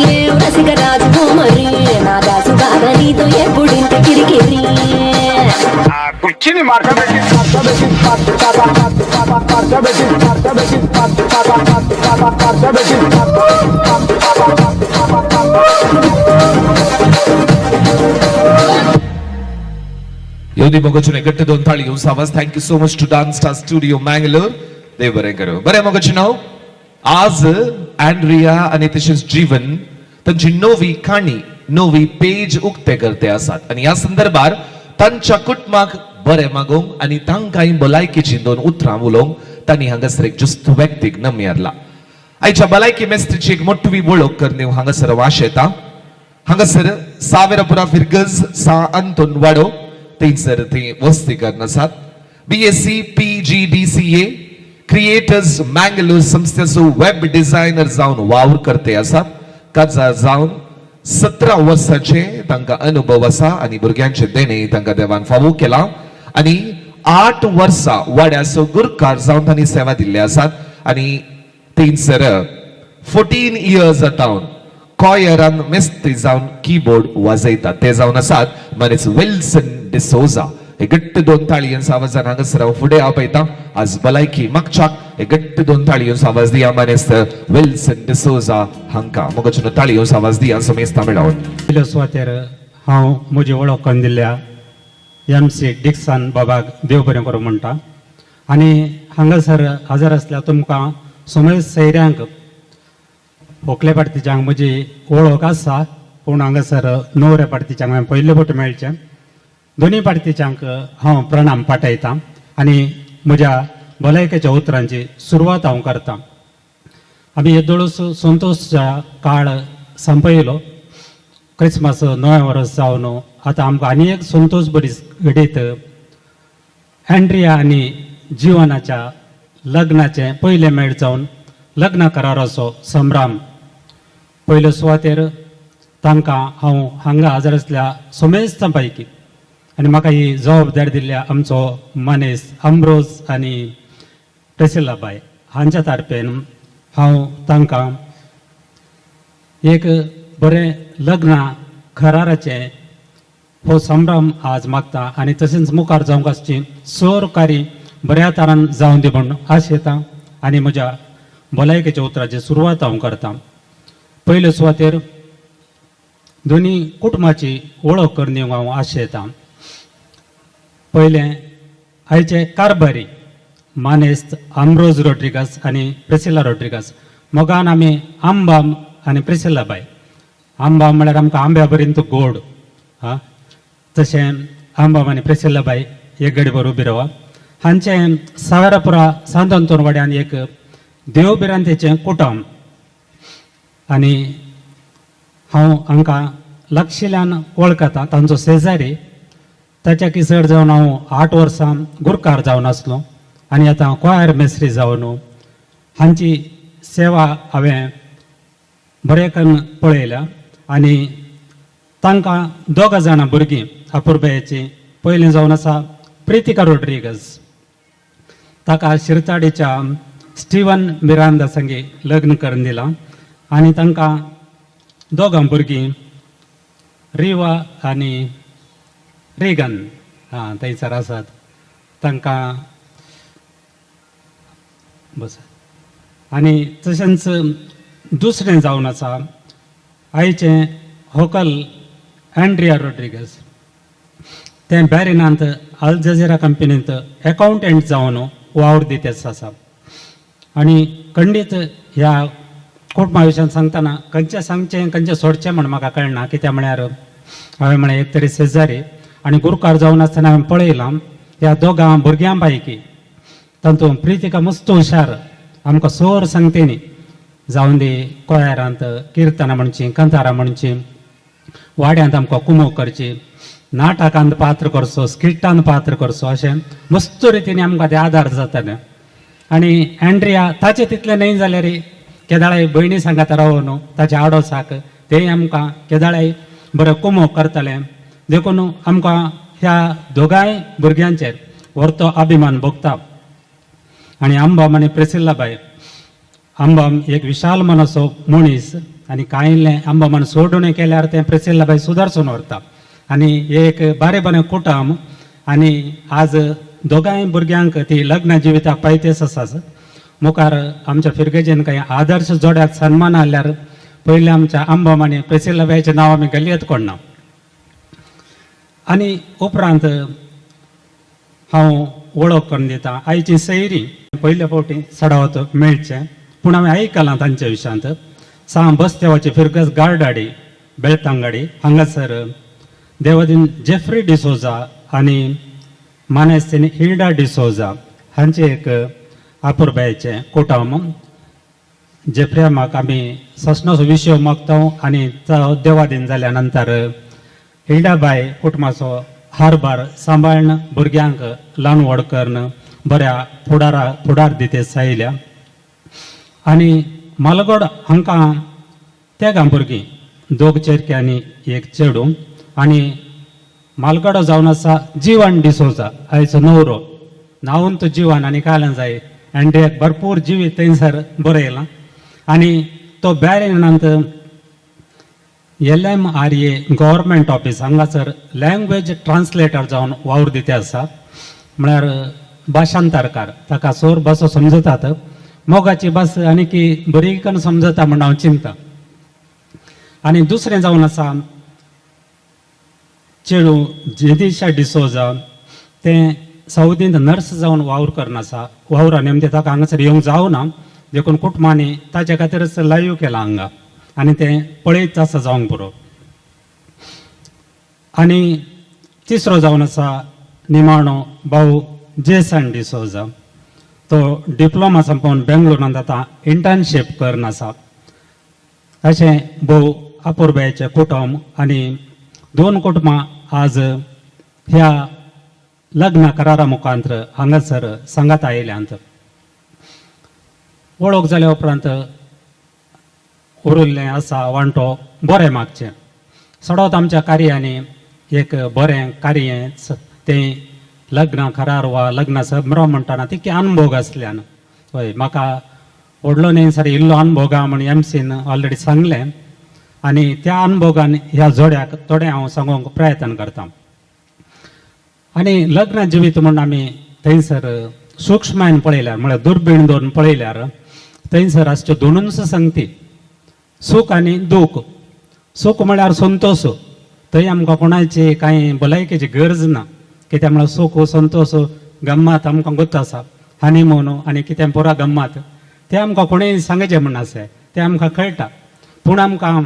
ఏ రసిక రాజు హో మరి నా దాసు బాగా నీతో ఎప్పుడింత కిరికిరి కుర్చీని మార్చబెట్టి येवदी मगचुने गट्ट दोन थाळी घेऊन आवाज thank you so much to dance star studio Mangalore देव बरें करूं बरें मगचुनो आज अँड्रिया आणि तशेंच जीवन तांची नवी काणी नवी पेज उक्ते करते आसात आणि ह्या संदर्भार तांच्या कुटुंबाक बरें मागोवंक आणि तांकांय भलायकेची दोन उतरां उलोवंक तांणी हांगासर एक ज्युस्त व्यक्तीक नमयारला आयच्या भलायकी मेस्त्रीची एक मोठी वळख करणे हांगासर वाश येता हांगासर सावेरपुरा फिरगज सा अंतोन वाडो थंयसर थंय वस्तीकरण आसात BSc PGDCA क्रिएटर्स मँगलोर संस्थेचो वेब डिझायनर जावन वावर करते आसात काजार जावन 17 वर्सांचे तांकां अनुभव आसा आणि भुरग्यांचे देणे तांकां देवान फावो केला आणि 8 वर्सां वाड्याचो गुरकार जावन तांणी सेवा दिल्ले आसात आणि थंयसर 14 इयर्स जावन कॉयरान मेस्त्री जावन कीबोर्ड वाजयतात ते जावन आसात मनीस विल्सन डिसोजा हे गट्ट दोन ताळयांचो आवाजान हांगासर हांव फुडें आपयता आज भलायकी मागच्याक हे गट्ट दोन ताळयांचो आवाज दिया मनीस विल्सन डिसोजा हांकां मोगाचो ताळयांचो आवाज दिया समेस्ता मेळावन पयल्या सुवातेर हांव म्हजी वळख करून दिल्ल्या MC डिक्सन बाबाक देव बरें करूं म्हणटा आनी हांगासर हजर आसल्या तुमकां सुमेश सैऱ्यांक व्हंकले पार्टीच्यांक म्हजी वळख आसा पूण हांगासर न्हवऱ्या पार्टीच्यांक हांवें पयले फावटी मेळचें दोनी पार्टीच्यांक हांव प्रणाम पाठयतां आनी म्हज्या भलायकेच्या उतरांची सुरवात हांव करतां आमी येदोळूच संतोशच्या काळ संपयलो क्रिसमस नवे वर्स जावन आतां आमकां आनी एक संतोश बरी घडीत अँड्रिया आनी जिवनाच्या लग्नाचे पयले मेळ जावन लग्न कराराचो संभ्रम पयले सुवातेर तांकां हांव हांगा हजर आसल्या समेस्तां पैकी आनी म्हाका ही जबाबदारी दिल्ल्या आमचो मनीस अम्ब्रोज आनी प्रेसिला बाय हांच्या तारपेन हांव तांकां एक बरें लग्न कराराचे हो संभ्रम आज मागता आनी तशेंच मुखार जावंक आसची सहकारी बऱ्या तरान जावं दी म्हूण आशेतां आनी म्हज्या भलायकेच्या उतराची सुरवात हांव करतां पयले सुवातेर दोनी कुटुंबाची वळख करणी हांव आशेतां पयलें आयचे कारभारी मानेस्त आम्ब्रोज रोड्रिगस आनी प्रेसिला रोड्रिगस मोगान आमी आंबाम आनी प्रेसिला बाय आंबाम म्हळ्यार आमकां आंब्या पर्यंत गोड तशें आंबाम आनी प्रेसिला बाय एक घडी भर उबी रावा हांचे सावरापुरा सांतोंतोरवाड्यान एक देवबिरांतेचें कुटुंब आनी हांव हांकां लागशिल्ल्यान वळखता तांचो शेजारी ताच्या किसड जावन हांव 8 वर्सां गुरकार जावन आसलो आनी आतां क्वायर मेस्त्री जावन हांची सेवा हांवें बरें करून पळयल्या आनी तांकां 2 जाणां भुरगीं अपुर्बायेची पयलीं जावन आसा प्रितिका रोड्रिगज ताका शिरताडीच्या स्टीवन मिरांदा संगी लग्न करून दिलां आनी तांकां 2 भुरगीं रिवा आनी रेगन थंयसर आसात तांकां बस आनी तशेंच दुसरें जावन आसा आयचें होकल एंड्रिया रोड्रिगज तें बॅरिनांत अल जझीरा कंपनींत अकावंटंट जावन वावर दितेच आसा आनी खंडीत ह्या कुटुंबा विशयान सांगतना खंयचें सांगचें खंयचें सोडचें म्हण म्हाका कळना कित्याक म्हळ्यार हांवें म्हळें एक तरी शेजारी आनी गुरकार जावन आसतना हांवें पळयलां ह्या 2 भुरग्यां पैकी तातूंत प्रितिका मस्त हुशार आमकां सोर सांगतेनी जावन दी कोयारांत किर्तनां म्हणची कंथारां म्हणची वाड्यांत आमकां कुमो करची नाटकांत पात्र करचो स्किटांत पात्र करचो अशें मस्त रितीन आमकां ते आदार जाताले आनी एंड्रिया ताचें तितलें न्हय जाल्यार केदाळे भयणी सांगात रावून ताच्या आडोसाक तेय आमकां केदाळे बरें कुमो करताले देखून आमकां ह्या 2 भुरग्यांचेर व्हरतो अभिमान भोगता आनी आंबाम आनी प्रिसिल्लाबाई आंबाम एक विशाल मनाचो मनीस आनी कांयलें आंबामान सोडून केल्यार तें प्रिसिल्लाबाई सुदारसून व्हरता आनी एक बरें कुटुंब आनी आज 2 भुरग्यांक ती लग्न जिविताक पायतेस आसात मुखार आमच्या फिरगेजेन कांय आदर्श जोड्याक सन्मान आल्यार पयलीं आमच्या आंबाम आनी प्रिसिल्लाबाईचें नांव आमी गलयत कोणना आनी उपरांत हांव वळख करून दिता आयची सैरी पयल्या फावटी सडावत मेळचें पूण हांवें आयकलां तांच्या विशयांत बस्तेवाची फिरगस गार्डाडी बेळतांगाडी हांगासर देवदीन जेफ्री डिसोजा आनी मानेस्तीन हिल्डा डिसोजा हांचे एक अपुर्बायेचें कुटुंब जेफ्रेमाक आमी ससनाचो विशय मागता आनी तो देवादीन जाल्या नंतर हिल्डाबाई कुटुंबाचो हारभार सांबाळन भुरग्यांक ल्हान व्हड करून बऱ्या फुडार दितेस आयल्या आनी मालगड हांकां 3 भुरगीं 2 चेडके आनी 1 चेडूं आनी मालगडो जावन आसा जीवन डिसोजा आयचो न्हवरो नांवून तो जीवन आनी कायलां जाय एंड्रियाक भरपूर जिवीत थंयसर बरयलां आनी तो बॅरिनांत LMRA गव्हर्मेंट ऑफिस हांगासर लँग्वेज ट्रान्सलेटर जावन वावर दिते आसा म्हळ्यार भाशांतरकार ताका सोर भासो समजतात मोगाची भास आनी की बरी करून समजता म्हण हांव चिंता आनी दुसरें जावन आसा चेडू जेदिशा डिसोजा तें सावदींत नर्स जावन वावर करन आसा वावरान नेमते ताका हांगासर येवंक जावना देखून कुटुंबांनी ताचे खातीरच लायव्ह केला हांगा आनी तें पळयत आसा जावंक पुरो आनी तिसरो जावन आसा निमाणो भाऊ जेसन डिसोजा तो डिप्लोमा संपोवन बेंगलोरांत आतां इंटर्नशीप करन आसा अशें भोव अपुर्बायेचें कुटुंब आनी 2 कुटुंबां आज ह्या लग्न करारा मुखांतर हांगासर सांगात आयल्यांत वळख जाल्या उपरांत उरिल्लें आसा वांटो बरें मागचें सडोत आमच्या कार्यांनी एक बरें कार्य तें लग्न करार वा लग्न समारंभ म्हणटाना तितके अनुभव आसल्यान हय म्हाका व्हडलो न्हय सारी इल्लो अनुभव आहा म्हण MCन ऑलरेडी सांगलें आनी त्या अनुभवान ह्या जोड्याक थोडें हांव सांगूंक प्रयत्न करतां आनी लग्न जिवीत म्हण आमी थंयसर सूक्ष्मायेन पळयल्यार म्हळ्यार दुर्बीण दवरून पळयल्यार थंयसर आसच्यो 2च संगती सूख आनी दूख सूख म्हळ्यार संतोश थंय आमकां कोणाची कांय भलायकेची गरज ना कित्याक म्हळ्यार सूख संतोश गम्मत आमकां गोत आसा हनीमून आनी कितें पुरा गम्मत तें आमकां कोणेंय सांगचें म्हण आसा तें आमकां कळटा पूण आमकां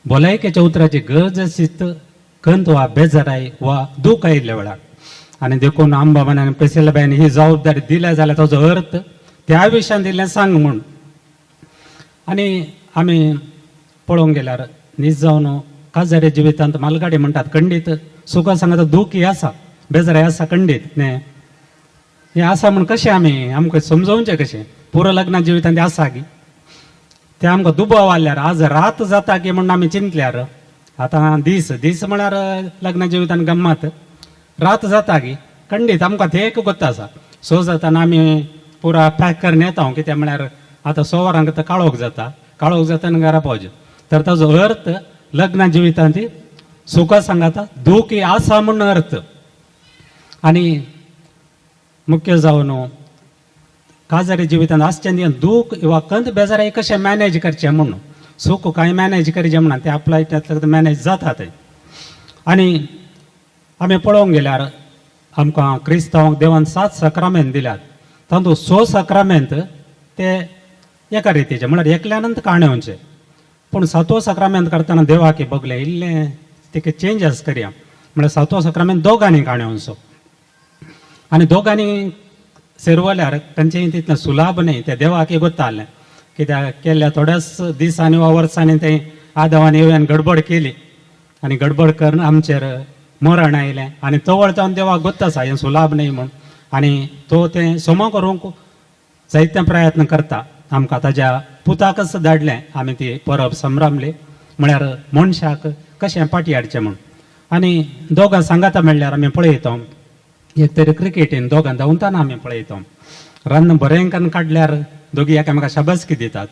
भलायकेच्या उतराची गरज आसत खंत वा बेजाराय वा दूख आयिल्ल्या वेळार आणि देखून आंबाबान आणि पेसिलाबाईन ही जबाबदारी दिल्या जाल्यार ताजो अर्थ त्या विशयान दिल्लें सांग म्हूण. आनी आमी पळोवंक गेल्यार न्हीज जावन काजारे जिवितांत मालगाडी म्हणटात खंडीत सुख सांगता दूख ही आसा, बेजारी आसा खंडीत न्ही. हें आसा म्हूण कशें आमकां समजोवचें कशें? पुरो लग्ना जिवितांत तें आसा गी, तें आमकां दुबाव आल्यार आज रात जाता की म्हणून आमी चिंतल्यार आतां दीस म्हळ्यार लग्ना जिवितांत गम्मत, रात जाता गी खंडीत आमकां तें एक गोत्त आसा. सो जाताना आमी पुरा पॅक करून येता, कित्याक म्हळ्यार आतां 6 वरांक तर काळोख जाता आनी घरा पावचे. तर ताजो अर्थ लग्ना जिवितांत सुख सांगाता दूख ही आसा म्हणून अर्थ. आनी मुख्य जावन काजारी जिवितांत आसचें न्ही दूख वा कंत बेजारी कशें मॅनेज करचें म्हणून. सूख कांय मॅनेज करचें म्हणून तें आपल्या मॅनेज जाता तें. आनी आमी पळोवंक गेल्यार आमकां क्रिस्तांवांक देवान 7 सक्रामेंत दिल्यात. तातूंत 6 सक्रामेंत ते एका रितीचे म्हळ्यार एकल्यानंत काणेवचे. पूण 7वो सक्रामेंत करतना देवाक बगलें इल्लें तेका चेंजस करया म्हळ्यार 7वो सक्रामेंत दोगांनी काणेवचो. आनी दोगांनी सेरवल्यार तांचें तितलें सुलाभ न्ही, तें देवाक गोत्तालें. कित्याक केल्ल्या थोड्याच दिसांनी वा वर्सांनी तें आदावान येवयान गडबड केली आनी गडबड करून आमचेर मरण आयलें. आनी तवळ जावन देवाक गोत्त आसा हें सुलाभ न्ही म्हूण. आनी तो तें सोमो करूंक जायते प्रयत्न करता. आमकां ताज्या पुताकच धाडलें आमी ती परब संभ्रमली म्हळ्यार मनशाक कशें पाटी हाडचें म्हूण. आनी दोगां सांगाता म्हणल्यार आमी पळयता एक तरी क्रिकेटीन दोगां धांवताना आमी पळयता. रन बरें करून काडल्यार दोगी एकामेका शाबासकी दितात.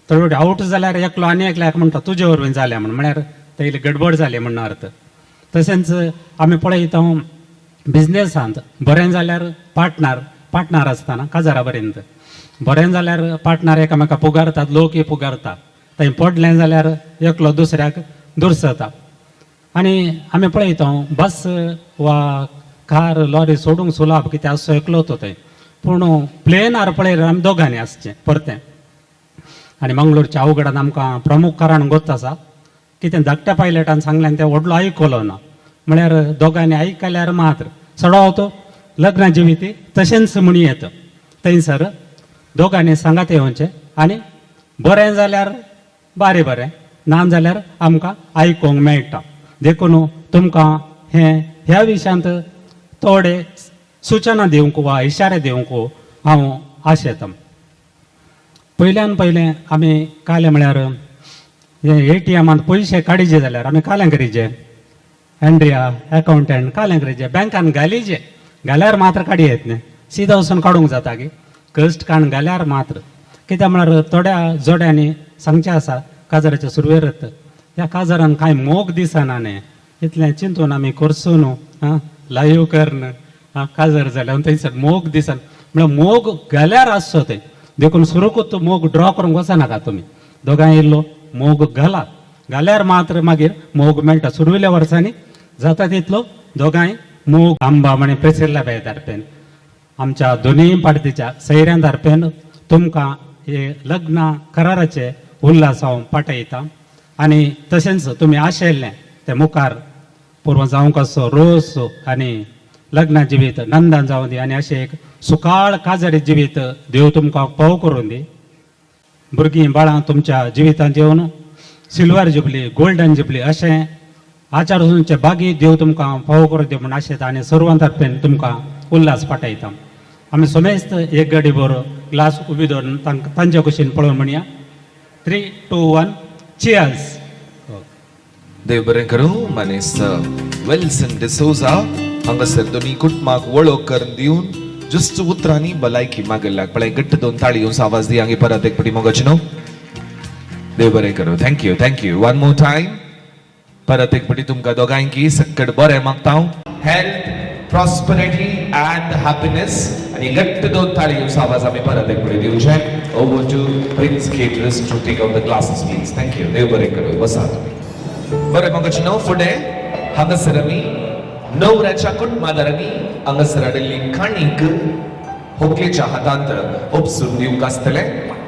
थोडे आवट जाल्यार एकलो आनी एकल्याक म्हणटा तुजे वरवीं जालें म्हूण, म्हळ्यार ते इल्ली गडबड जाली म्हणून अर्थ. तशेंच आमी पळयता बिजनेसांत बरें जाल्यार पार्टनर आसतना काजारा पर्यंत बरें जाल्यार पार्टनर एकामेका पुगारतात, लोकय पुगारता. थंय पडलें जाल्यार एकलो दुसऱ्याक दुरसता. आनी आमी पळयता बस वा कार लॉरी सोडूंक सुलाभ कित्याक असो एकलो तो थंय. पूण प्लेनार पळयल्यार आमी दोगांनी आसचें परतें. आनी मंगळूरच्या अवघडान आमकां प्रमुख कारण गोत्त आसा कितें धाकट्या पायलटान सांगलें तें व्हडलो आयकलो ना. म्हळ्यार दोगांनी आयकल्यार मात्र सडो तो लग्ना जिविती तशेंच म्हणी येता. थंयसर दोगांनी सांगात येवचें आनी बरें जाल्यार बरें ना जाल्यार आमकां आयकोंक मेळटा. देखून तुमकां ह्या विशयांत थोडे सुचना दिवंक वा इशारे दिवंक हांव आशेतां. पयल्यान पयलें आमी काले म्हळ्यार ATMांत पयशे काडिचे जाल्यार आमी कालें करीचे. एंड्रिया अकावंटंट कालें करीचे, बँकान घाल्यार मात्र काडी येत न्ही, सीदा वचून काडूंक जाता की कश्ट काण घाल्यार मात्र. कित्याक म्हळ्यार थोड्या जोड्यांनी सांगचें आसा काजाराच्या सुरवेरत ह्या काजारान कांय मोग दिसना न्ही, इतलें चिंतून आमी करसूं न्हू लाईव्ह करन काजार जाल्यार थंयसर मोग दिसन म्हळ्यार मोग घाल्यार आसचो तें. देखून सुरूकूच मोग ड्रॉ करूंक वचनाका तुमी. दोगांय इल्लो मोग घाल्यार मात्र मागीर मोग मेळटा. सुरविल्ल्या वर्सांनी जाता तितलो दोगांय मोग आंबा म्हणे प्रेसिल्लाबाई तारपेन आमच्या दोनूय पार्टीच्या सयऱ्यां तारपेन तुमकां हे लग्ना कराराचे उल्हास हांव पाठयता. आनी तशेंच तुमी आशेल्लें तें मुखार पुरवो जावंक आसो रोस आनी लग्ना जिवीत नंदान जावं दी आनी अशें एक सुकाळ काजारी जिवीत देव तुमकां पळोव करून दी. भुरगीं बाळां तुमच्या जिवितांत येवन सिल्वर जुबली गोल्डन जुबली अशें आचारसंचे बागी देव तुमकां फावो करून दी म्हूण आशेता. आनी सर्वां तर्फेन तुमकां उल्हास पाठयता. आमी समेस्त एक गाडी बरो ग्लास उबी दवरून तांचे कुशीन पळोवन म्हणया 3, 2, 1 चियर्स. देव बरें करूं. मनीस विल्सन डिसोजा हांगासर दोनी कुटुंबाक वळख करून दिवन ज्युस्त उतरांनी भलायकी मागिल्ल्याक पळय घट्ट 2 ताळयोंस आवाज दी आनी परत एक पटी मोगाचनो. देव बरें करूं. थँक्यू. One more time. परत एक पटी तुमकां दोगांयकी सक्कट बरें मागता. हेल्थ, प्रॉस्पेरिटी अँड हॅपीनेस आनी घट्ट 2 ताळयोंस आवाज आमी परत एक पटी दिवचे. Over to Prince caterers to take out the glasses please. Thank you. देव बरें करूं. बसा तुम्ही. बरें मोगाचनो. फुडें हांगासर आमी न्हवऱ्याच्या कुटुंबादारांनी हांगासर हाडिल्ली काणीक व्हंकलेच्या हातांत उपसून दिवंक आसतलें.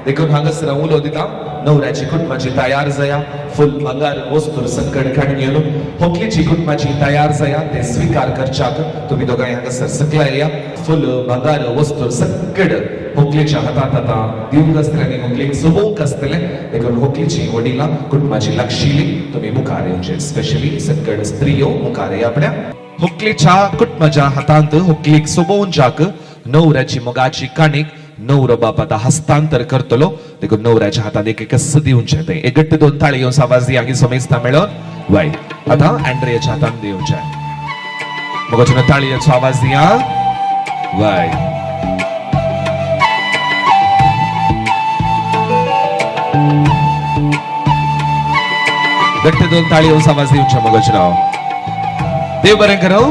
देखून हांगासर हांव उलो दितां. नवऱ्याची कुटुंबाची तयार जाया फुल भंगार वस्तूर संकट काढून घेऊन होकलीची कुटुंबाची तयार जाया ते स्वीकार करच्याक तुम्ही दोघांनी हांगासर सकलाय या फुल भंगार वस्तूर संकट होकलीच्या हातात आता दिवंक आसतले आनी होकलीक सोबोवंक आसतले देखून होकलीची वडिलां कुटुंबाची लक्षिली तुम्ही मुखार येवचे स्पेशली संकट स्त्रियो मुखार या आपल्या होकलीच्या कुटुंबाच्या हातांत होकलीक सोबोवच्याक नवऱ्याची मोगाची काणीक नवरो बाप आता हस्तांतर करतलो देखून नवऱ्याच्या हातात एक कसं दिवचे ते एक गट्ट दोन ताळी येऊन आवाज दिया की सोमेस्ता मेळोन वाय आता अँड्रियाच्या हातान दिवचे मग ताळीचो आवाज दिया वाय गट्ट दोन ताळी येऊन आवाज दिवचे मग देव बरें करो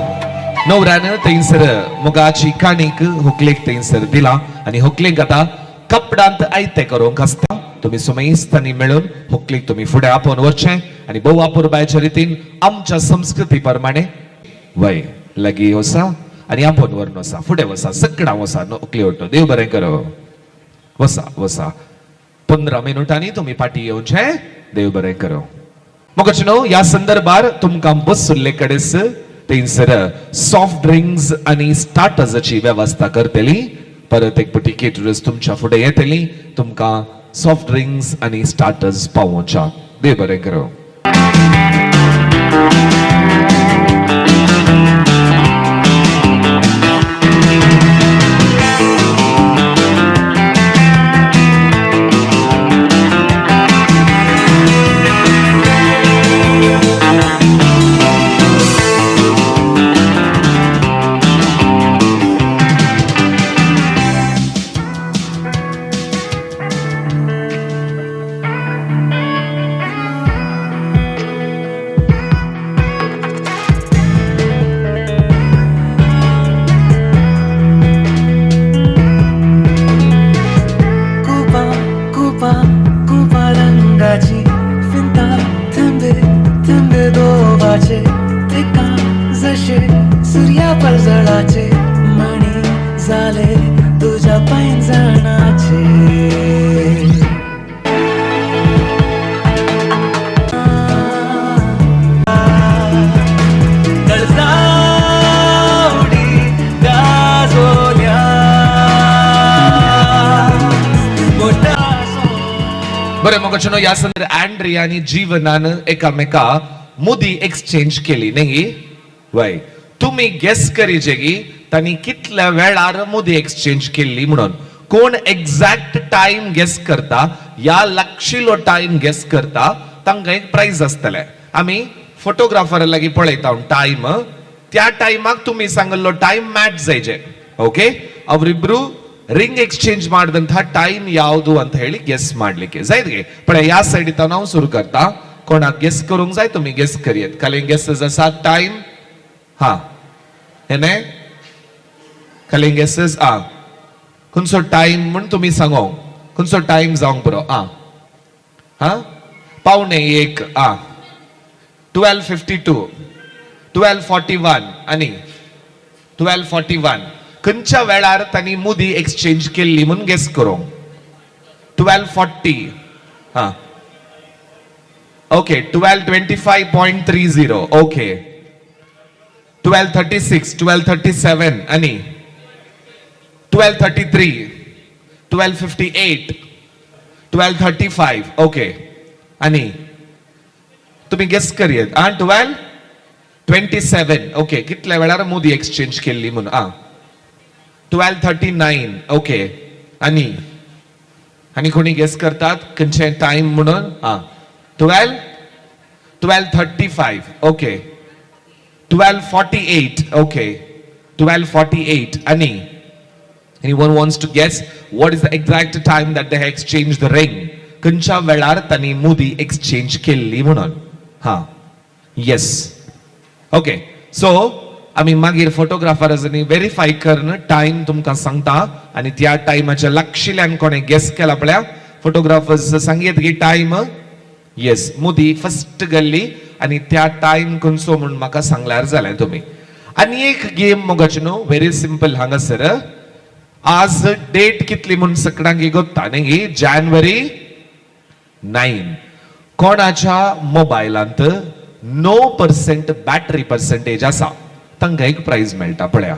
नवऱ्यानं थंयसर मोगाची काणीक होकलेक थंयसर दिला आणि होकलेक आता कपडांत आयते करूंक आसता तुम्ही सुमेस्तांनी मेळून होकलेक तुम्ही फुडें आपोवन वचचें आनी भोव आपुरबायच्या रितीन आमच्या संस्कृती प्रमाणे वय लागीं वसा आनी आपोवन व्हरून वसा फुडें वसा सगळां वसा होकली ओटो देव बरें करो वसा वसा 15 मिनिटांनी तुम्ही पाटी येवचें देव बरें करो मगच न्हू ह्या संदर्भार तुमकां बसुल्ले कडेस थंयसर सॉफ्ट ड्रिंक्स आणि स्टार्टर्साची व्यवस्था करतली परत एक पटी केटरर्स तुमच्या फुडें येतली तुमकां सॉफ्ट ड्रिंक्स आणि स्टार्टर्स पावोवच्या देव बरें करो बरं मग या संदर्भात अँड्रिया आणि जीवनान एकामेका मुदी एक्सचेंज केली नाही वय तुम्ही गेस करीचे की त्यांनी कितल्या वेळार मुदी एक्सचेंज केली म्हणून कोण एक्झॅक्ट टाइम गेस करता या लक्षिलो टाइम गेस करता तांकां एक प्राइज आसतले आम्ही फोटोग्राफर लागीं पळयता टाइम त्या टाइमाक तुम्ही सांगल्लो टाइम मॅच जायचे ओके ಅವರಿಬ್ರು ರಿಂಗ್ ಎಕ್ಸ್ಚೇಂಜ್ ಮಾಡಿದಂತಹ ಟೈಮ್ ಯಾವುದು ಅಂತ ಹೇಳಿ ಗೆಸ್ ಮಾಡ್ಲಿಕ್ಕೆ जायगे पण या साइड ನಾವು सुरू करता कोणा गेस करूंक जाय तुम्ही गेस करियत खाली गेसेस आसा टाइम हा हेने खाली गेसेस खंयचो टाइम म्हण तुम्ही सांगो खंयचो टाइम जावंक बरो हा 12:45 12:52 12:41 आणि 12:41 खंयच्या वेळार तांणी मुदी एक्सचेंज केल्ली म्हणून गेस करूं 12:40 हा ओके 12:25.30 ओके 12:36 12:37 आणि 12:33 12:58 12:35 ओके आणि तुम्ही गेस करियत 12:27 ओके कितल्या वेळार मुदी एक्सचेंज केल्ली म्हणून 12:39 ओके आणि कोणी गेस करतात खंयचे टाइम म्हणून 12:35 ओके 12:48 ओके 12:48 आणि anyone wants to guess what is the exact time that they have exchanged the ring खंयच्या वेळार तांणी मुदी एक्सचेंज केल्ली म्हणून येस ओके सो आम्ही मागीर फोटोग्राफरांनी व्हेरीफाय करून टाइम तुमकां सांगता आणि त्या टाइमाच्या लक्षिल्यान कोणे गेस केला पळय फोटोग्राफर्स सांगीत की टाइम येस मुदी फर्स्ट गेल्ली आणि त्या टाइम खंयचो म्हणून म्हाका सांगल्यार जालें तुम्ही आणि एक गेम मोगाची न्हू व्हेरी सिंपल हांगासर आज डेट कितली म्हणून सगळ्यांक गोत्ता न्ही जानेवारी 9. कोणाच्या मोबायलांत 9% बॅटरी पर्सेंटेज आसा तांकां एक प्राइज मेळटा. पळया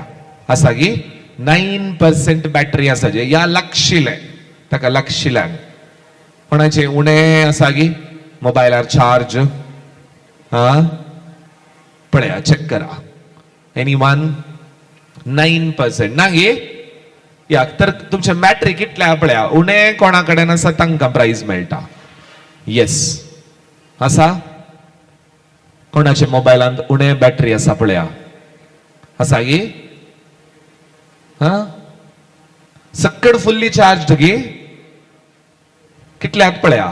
आसा की 9% बॅटरी आसा जे या लागशिल्लें ताका लागशिल्ल्यान. कोणाचे उणें आसा की मोबायलार चार्ज? पळया चेक करा. एनीवन? 9% ना गे या तर तुमचे बॅटरी कितल्या पळया उणें कोणा कडेन आसा तांकां प्राइज मेळटा. येस आसा? कोणाच्या मोबायलांत उणें बॅटरी आसा पळया आसा गे? सक्कड फुल्ली चार्ज गे कितल्यात पळया?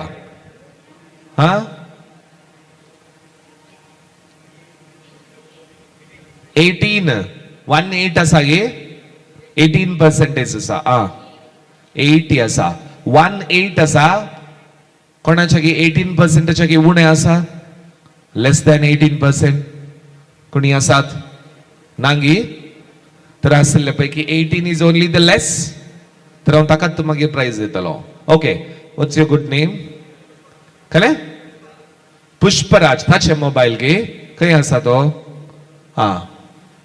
18 आसा गे? 18% आसा. 80 आसा. 18 आसा. कोणाच्या गे 18% गे उणें आसा? लेस दॅन 18% कोणी आसात? नांगी तर आसले पैकी 18 इज ओनली द लेस. तर हांव ताकाच मागीर प्राइज दितलो. Okay, what's your good name? कळ्ळें? पुष्पराज. ताचे मोबायल गे खंय आसा तो?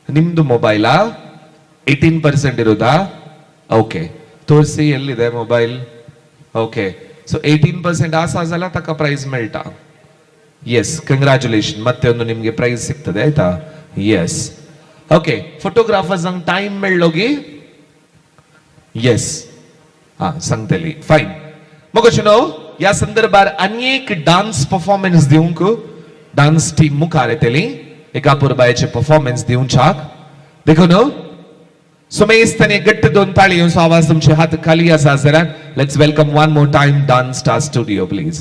ನಿಮ್ದು ಮೊಬೈಲಾ? 18% ಇರೋದಾ? ಓಕೆ, ತೋರಿಸಿ ಎಲ್ಲಿದೆ ಮೊಬೈಲ್? ಓಕೆ, ಸೊ 18% ಆಸಾ ಜಾल्यार ताका ಪ್ರೈಸ್ मेळटा. Yes, congratulation. ಮತ್ತೆ ಒಂದು ನಿಮಗೆ ಪ್ರೈಸ್ ಸಿಗ್ತದೆ ಆಯ್ತಾ? ಎಸ್. ओके, फोटोग्राफर्सांक टाइम मेळ्ळो गी? येस, सांगतली. फायन. मगोचनो ह्या संदर्भार आनी एक डान्स परफॉर्मन्स दिवंक डान्स टीम मुखार येतली. एका पुरबायेचे परफॉर्मन्स दिवच्याक देखो नो सुमेस्तानी गट्ट दोन ताळी सो आवाज तुमचे हात खाली आसा जरा. Let's welcome one more time dance star studio please.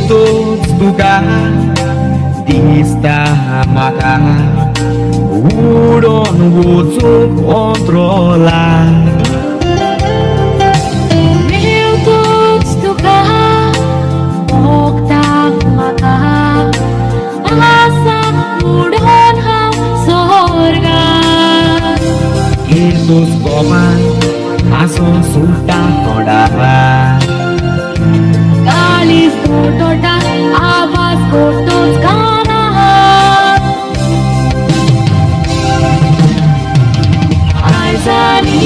Todos lugar está marcar o no outro controlar. Meu todos lugar okta maka asa udon ham sorga. Jesus coman ason sulta kodava. Kalis kotota आवाज कोटोच गाना आयजानी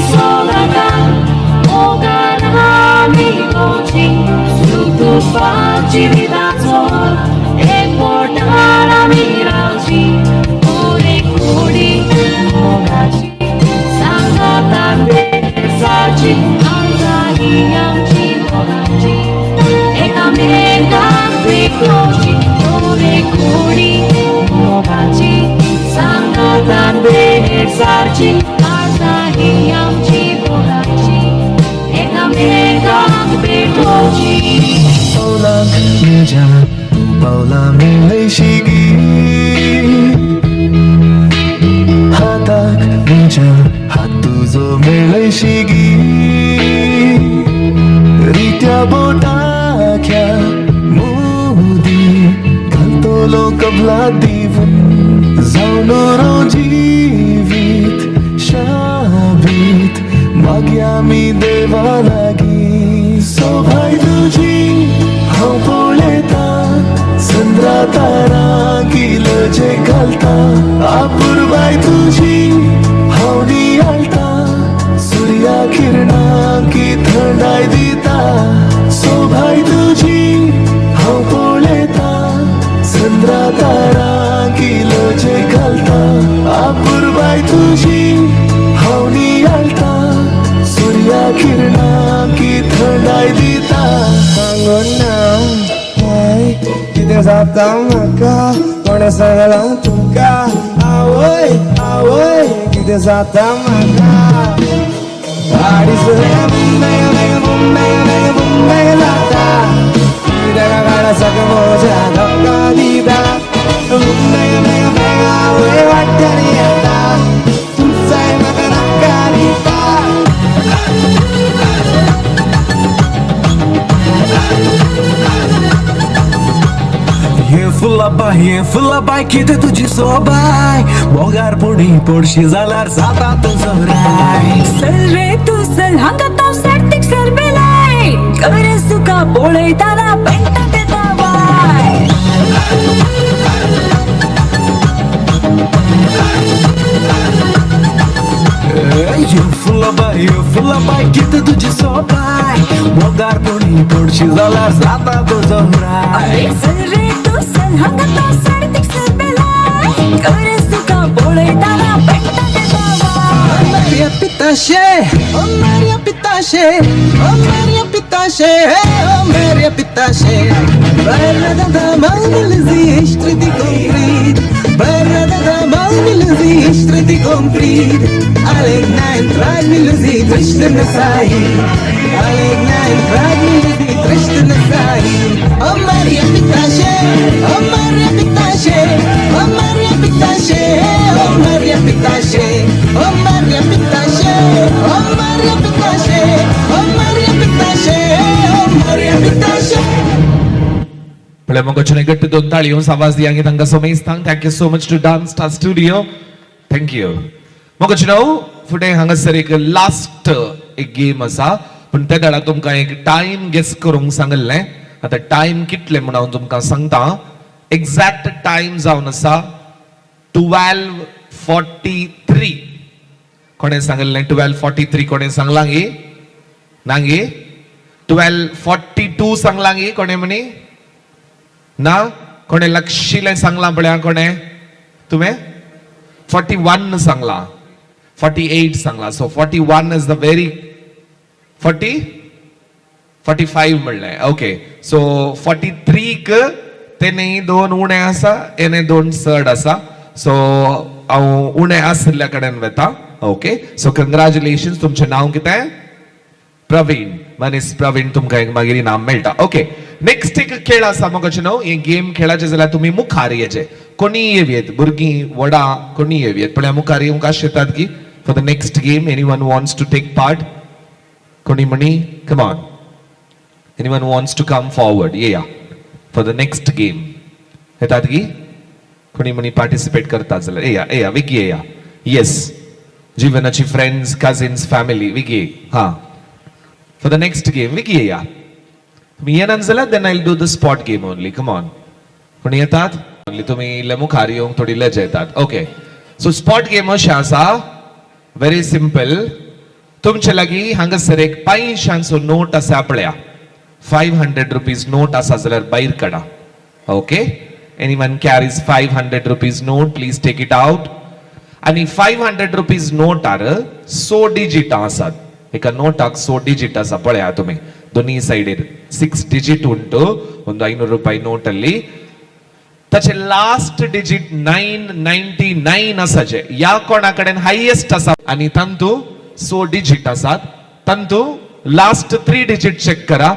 सोगाता ओगाना मिगोची सुतुपाची विदाचो एक पोटारा मिरावची ओरे कोडी मोगाची सांगाता बेसाची आमचाही आमची मोगाची एकामेका Kochi, ore kori, mogaci, sangatan bersarci, asahi amci bogaci, ekameka bekoci. Paula meja, Paula milai shigi, hatak meja, hatu zo milai shigi, ritya bota kya. कबला दिवून जाऊन जीवित शाबीत मागया मी देवा लागी. सोभाय तुझी हांव पळयता चंद्रा तारा किलोचे घालता. आपुरबाय तुझी हांव नियाळटा सूर्या किरणां की थंडाय दिता. सोभाय तुझी हांव पळयता चंद्रा तारा किलोचे घालता. आपुरबाय तुझी हांव नियाळता सूर्या किरणां की थंडाय दिता. सांगून ना हाय कितें जाता म्हाका कोणें सांगलां तुका. आवय आवय कितें जाता म्हाका. गाडीच मुंबई जाता कित्याक काळासाक म्हज्या धक्का दिता. आवय वाट्यानी येता तुमचाय म्हाका नाका दिता. फुला बाय कितें तुजी सोबाय मोगार पोडी पोडशी जाल्यार जाता तुजो राय चल रे तू चल हांगा तो सर्तीक सरबेलाय गरज तुका पळयताना पेंटा तेता बाय फुला बाय कितें तुजी सोबाय मोगार पोडी पोडशी जाल्यार जाता तुजो राय चल रे तू चल हांगा तो सर्तीक सरबेलाय गरज तुका पळयताना पेंटा तेता bye Maria Pitache, oh Maria Pitache, oh Maria Pitache, oh Maria Pitache. Bella da malzi istriti comprid, bella da malzi istriti comprid. Alegna entrad milzi triste na sai, alegna entrad milzi triste na sai. Oh Maria Pitache, oh Maria Pitache, oh Maria Pitache, oh Maria Pitache, oh Maria Pitache, oh Maria Pitache, oh Maria Pitache, oh Maria Pitache. पळय मग वचून गट्ट दोन ताळयो आवाज दियांगे तांकां सोमेस्तांक thank you so much to dance star studio thank you मग वचून फुडें हांगासर एक लास्ट एक गेम आसा पण त्या दाडा तुमकां एक टाइम गेस करूंक सांगल्लें आतां टाइम कितले म्हण हांव तुमकां सांगता एक्झॅक्ट टाइम जावन आसा 12:43 कोणे सांगल्लें 12:43 कोणे सांगलां गे नांगे 12:42 सांगलां गे कोणे म्हणी ना कोणे लक्षिले सांगला पळया कोणे तुम्ही 41 सांगला 48 सांगला सो 41 इज द व्हेरी 45 म्हणले ओके सो 43 क तेने दोन उणे आसा एने दोन चड आसा सो हांव उणे आसल्या कडेन वेता ओके सो कंग्रॅच्युलेशन्स तुमचें नांव कितें प्रवीण मनीस प्रवीण तुमकां एक मागीर इनाम मेळटा ओके नेक्स्ट एक खेळ आसा मोगाचे न्हू हे गेम खेळाचे जाल्यार तुमी मुखार येचे कोणी येवयेत भुरगीं वडा कोणी येवयेत पण मुखार येवंक आश येतात की for the next game anyone wants to take part कोणी म्हणी come on anyone wants to come forward येया फॉर द नेक्स्ट गेम येतात की कोणी म्हणी पार्टिसिपेट करतात जाल्यार येया येया विकी येया येस जीवनाची फ्रेंड्स कजिन्स फॅमिली विकी हा for the next game Vicky येया तुम्ही येणार जाल्यार then I will do the spot game only come on कोणी येतात ओनली तुम्ही इल्ले मुखार येवंक थोडी लज येतात ओके सो स्पॉट गेम अशें आसा व्हेरी सिंपल तुमचे लागीं हांगासर एक 500 नोट आसा पळया 500 रुपीज नोट आसा जाल्यार भायर काडा okay anyone carries 500 rupees note please take it out आणि 500 रुपीज नोटार 100 डिजिटां आसात एका नोटाक 100 डिजिट आसा पळया तुम्ही दोन्ही साइडीर 6 डिजिट उंटು ಒಂದು 500 ರೂಪಾಯಿ ನೋಟ್ ಅಲ್ಲಿ ताचे लास्ट डिजिट 999 आसाचे या कोणा कडेन हायेस्ट आसा आणि तांतू 100 डिजिट आसात तांतू लास्ट 3 डिजिट चेक करा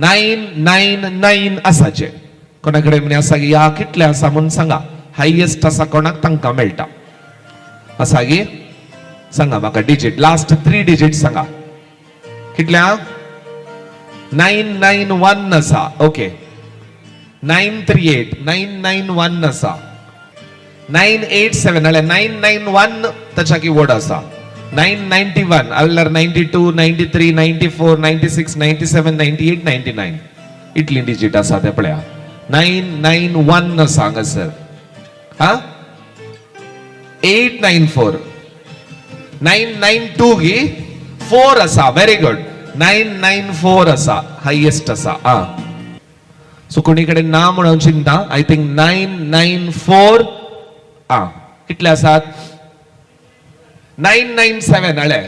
999 आसाचे कोणा कडेन म्हणे आसा की या कितले आसा म्हणून सांगा हायेस्ट आसा कोणाक तांकां मेळटा आसा की सांगा म्हाका डिजिट लास्ट 3 डिजिट सांगा कितल्या 991 आसा ओके 938 991 आसा 987 नाल्यार 991 ताच्या कीबोर्ड आसा 991 आल्यार 92 93 94 96 97 98 99 इतली डिजिट आसा ते पळया 991 आसा हांगासर हा 894 992 गी 4 आसा व्हेरी गुड 994 आसा हायेस्ट आसा आ सो कोणी कडेन ना म्हणून चिंता आय थिंक 994 आ कितले आसात 997 आले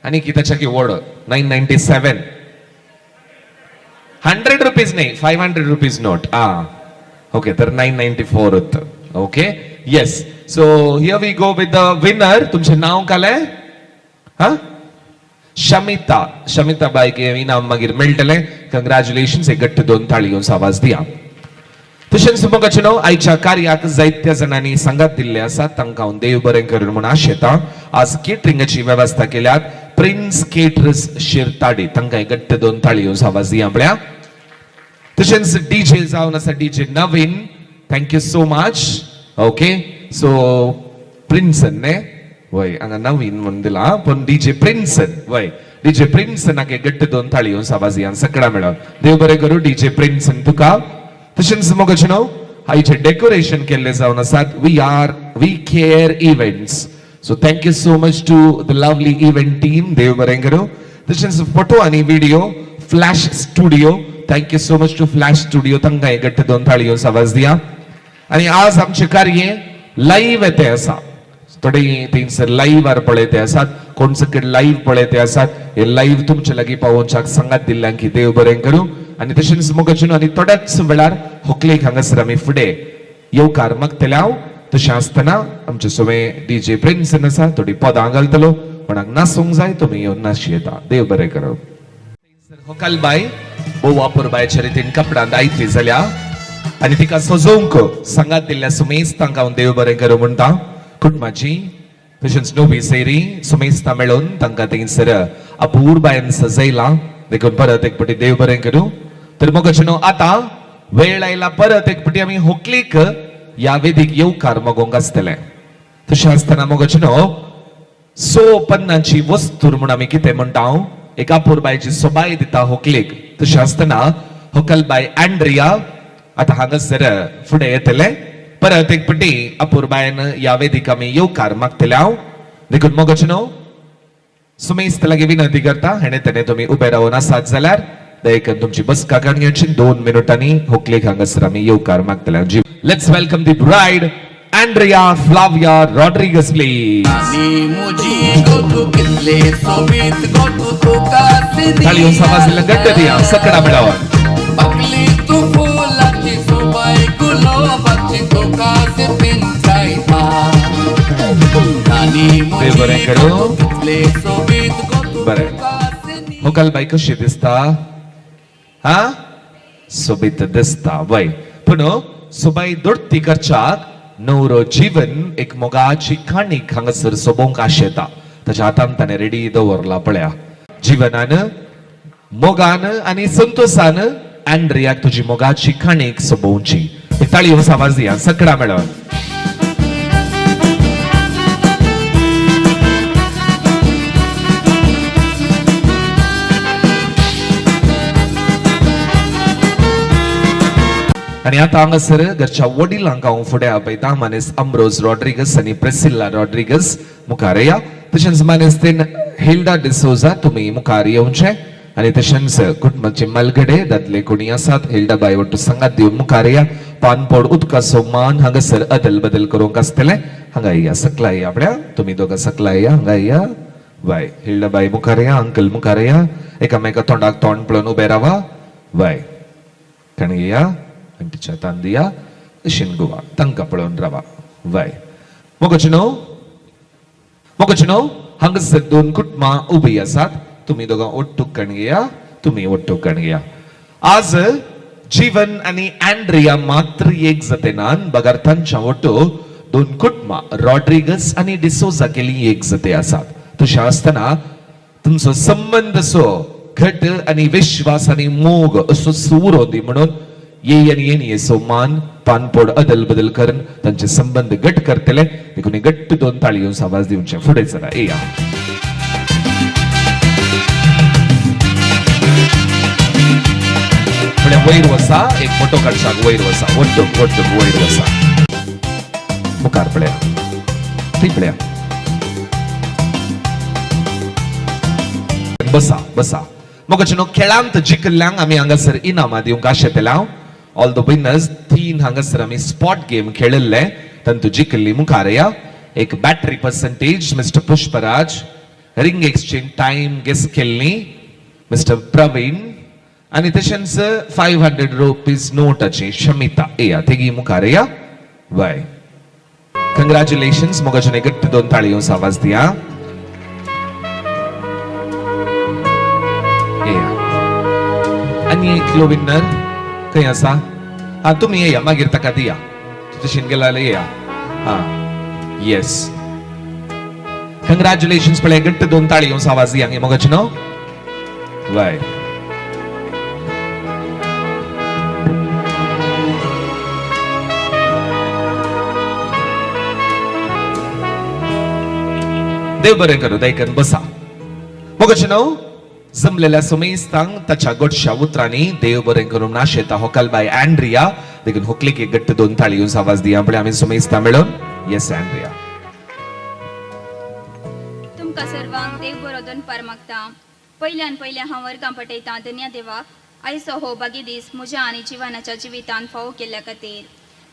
आणि किताच्या कीबोर्ड 997 100 रुपीज नाही 500 रुपीज नोट आ ओके तर 994 होत okay yes so here we go with the winner तुमचे नाव काले हा शमिता शमिता बायके इनाम मागीर मेळटले कंग्रॅच्युलेशन्स एक गट्ट 2 ताळयो आवाज दिया तशेंच मोगाचे न्हू आयच्या कार्याक जायत्या जणांनी सांगात दिल्ले आसात तांकां हांव देव बरें करून म्हूण आशेता आज केटरिंगाची वेवस्था केल्यात प्रिन्स केटरर्स शिरताडी तांकां एक गट्ट 2 ताळयो आवाज दिया पळया तशेंच डीजे जावन आसा DJ Naveen thank you so much okay so प्रिन्सन ने वय हांगा नवीन म्हणून दिला पण डीजे प्रिन्सन वय डीजे प्रिन्सन हाके गट्ट दोन ताळयो सावाजियान सकड़ा मेळो देव बरें करूं डीजे प्रिन्सन तुका तशेंच मोगाचें न्हू आयचे डेकोरेशन केल्ले जावन आसात we care events so thank you so much to the lovely event team देव बरें करूं तशेंच फोटो आनी video flash studio thank you so much to flash studio तांकां गट्ट दोन ताळयो सावाज दिया आणि आज आमचे कार्य लाईव्ह येते आसा थोडे थंयसर लाईव्ह पळयते आसात कोण सकट लाईव्ह पळयते आसात हे लाईव्ह तुमचे लागीं पावोवच्याक सांगात दिल्ल्यान की देव बरें करूं आणि तशेंच मोगाचें आनी थोड्याच वेळार होकलेक हांगासर आमी फुडें येवकार मागतले हांव तशें आसतना आमचे सोबे डीजे प्रिन्सन आसा थोडी पदां घालतलो कोणाक नासूंक जाय तुमी येवन नाशी येता देव बरें करूं होकालबाई भोव वापरबायच्या रितीन कपडां दायित्वी जाल्या आणि तिका सजोवंक सांगात दिल्ल्या सुमेस्तांक हांव देव बरें करूं म्हणटा कुटुंबाची तशेंच नवी सैरी सुमेस्तां मेळून तांकां थंयसर अपूर्बायेन सजयला देखून परत एक फावटी देव बरें करूं तर मोगाचें न्हू आतां वेळ आयला परत एक फावटी आमी होकलीक ह्या वेदीक येवकार मागोवंक आसतले तशें आसतना मोगाचें न्हू सोपन्नाची वस्तूर म्हूण आमी कितें म्हणटा एक अपूर्बायची सोबाय दिता होकलेक तशें आसतना होकलबाय अँड्रिया आता हांगासर फुडें येतले परत एक फावटी अपूर्बायन ह्या वेदीक आमी येवकार मागतले हांव देखून मोगाचें न्हू सुमेस्त लागीं विनंती करता हेणे तेणे तुमी उबे रावन आसात जाल्यार दयेकन तुमची बसका काडण्याची 2 मिनटांनी होकलेक हांगासर आमी येवकार मागतले हांव let's welcome the bride Andrea Flavia Rodrigues please ताळयो सावाजिल्ल्या गट्ट दिया सकड़ा मेळावन देव बरें करूं बरें होकलबाई कशी दिसता हा सोबीत दिसता वय पूण सोबाय दोडती करच्याक नवरो जीवन एक मोगाची खाणीक हांगासर सोबोवंक आशेता ताच्या हातान ताणें रेडी दवरला पळया जीवनान मोगान आनी संतोषान अँड्रियाक तुजी मोगाची खाणीक सोबोवची ताळयो सावाज दिया सकड़ा मेळोन आणि आता हांगासर घरच्या वडिलांक हांव फुडें आपयता मानेस अम्ब्रोज रॉड्रिगस आनी प्रेसिल्ला रॉड्रिगस मुखार या तशेंच मानेस्तेन हिल्डा डिसोजा तुमी मुखार येवचे आणि तशेंच कुटुंबाचे मलगडे दादले कोणी आसात हिल्डा बाय वट्टू सांगात दिवन मुखार या पानपोड उदकाचो मान हांगासर अदल बदल करूंक आसतले हांगा या सकला या आपल्या तुमी दोगां सकला या हांगा या बाय हिल्डा बाय मुखार या अंकल मुखार या एकामेका तोंडाक तोंड पळोवन उबे रावा बाय कणगे या अंटीच्या तांदिया दक्षिण गोवा तांकां पळोवन रावा वय मोगाचें न्हू हांगासर 2 कुटुंबां उबी आसात तुमी दोगां ओट्टू कणगेया तुमी ओट्टू कणगेया आज जीवन आनी अँड्रिया मात्र एक जतेनान बगार तांच्या ओट्टू 2 कुटुंबां रॉड्रिगस आनी डिसोजा केली एक जते आसात तशें आसतना तुमचो संबंध असो घट आनी विश्वास आनी मोग असो सुरो दी म्हणून ये सोमान पानपोड अदल बदल करून तांचे संबंध गट करतले देखून गट्ट 2 ताळयो आवाज दिवचे फुडें चला या वयर वसा एक फोटो काडशाक वयर वसा ओट्टूक वयर वसा मुखार पळया थंय पळया बसा मोगाचें न्हू खेळांत जिखल्ल्यांक आमी हांगासर इनामां दिवंक आशेतले हांव ऑल द विनर्स 3 हांगासर आमी स्पॉट गेम खेळिल्ले तातूंत जिखल्ली मुखार या एक battery percentage mister Pushparaj ring exchange time guess केल्ली मिस्टर प्रवीण आणि तशेंच 500 रुपीज नोटाची शमिता या तेगी मुखार या बाय कंग्रॅच्युलेशन्स मोगाचें गट्ट 2 ताळयो आवाज दिया आनी एकलो विनर खंय आसा हा तुमी येया मागीर ताका दिया तशें गेला जाल्यार येया हा येस कंग्रॅच्युलेशन्स पळय गट्ट 2 ताळयो आवाज दिया मोगाचें न्हू बाय देव बरें करूं. दयकन बसा. मोगाचेनो जमलेल्या सुमेस्तांक ताच्या गोडशा उतरांनी देव बरें करूं नाशेता होकल बाय अँड्रिया. देखून होकलेक एक गट्ट 2 ताळयों आवाज दिया. पण आम्ही सुमेस्तां मेळून येस अँड्रिया. तुमकां सर्वांक देव बरो दनपार मागता. पयल्यान हांव वर्गां पठयतां धन्य देवाक आयचो हो बागी दीस म्हज्या आनी जिवनाच्या जिवितांत फावो केल्ल्या खातीर.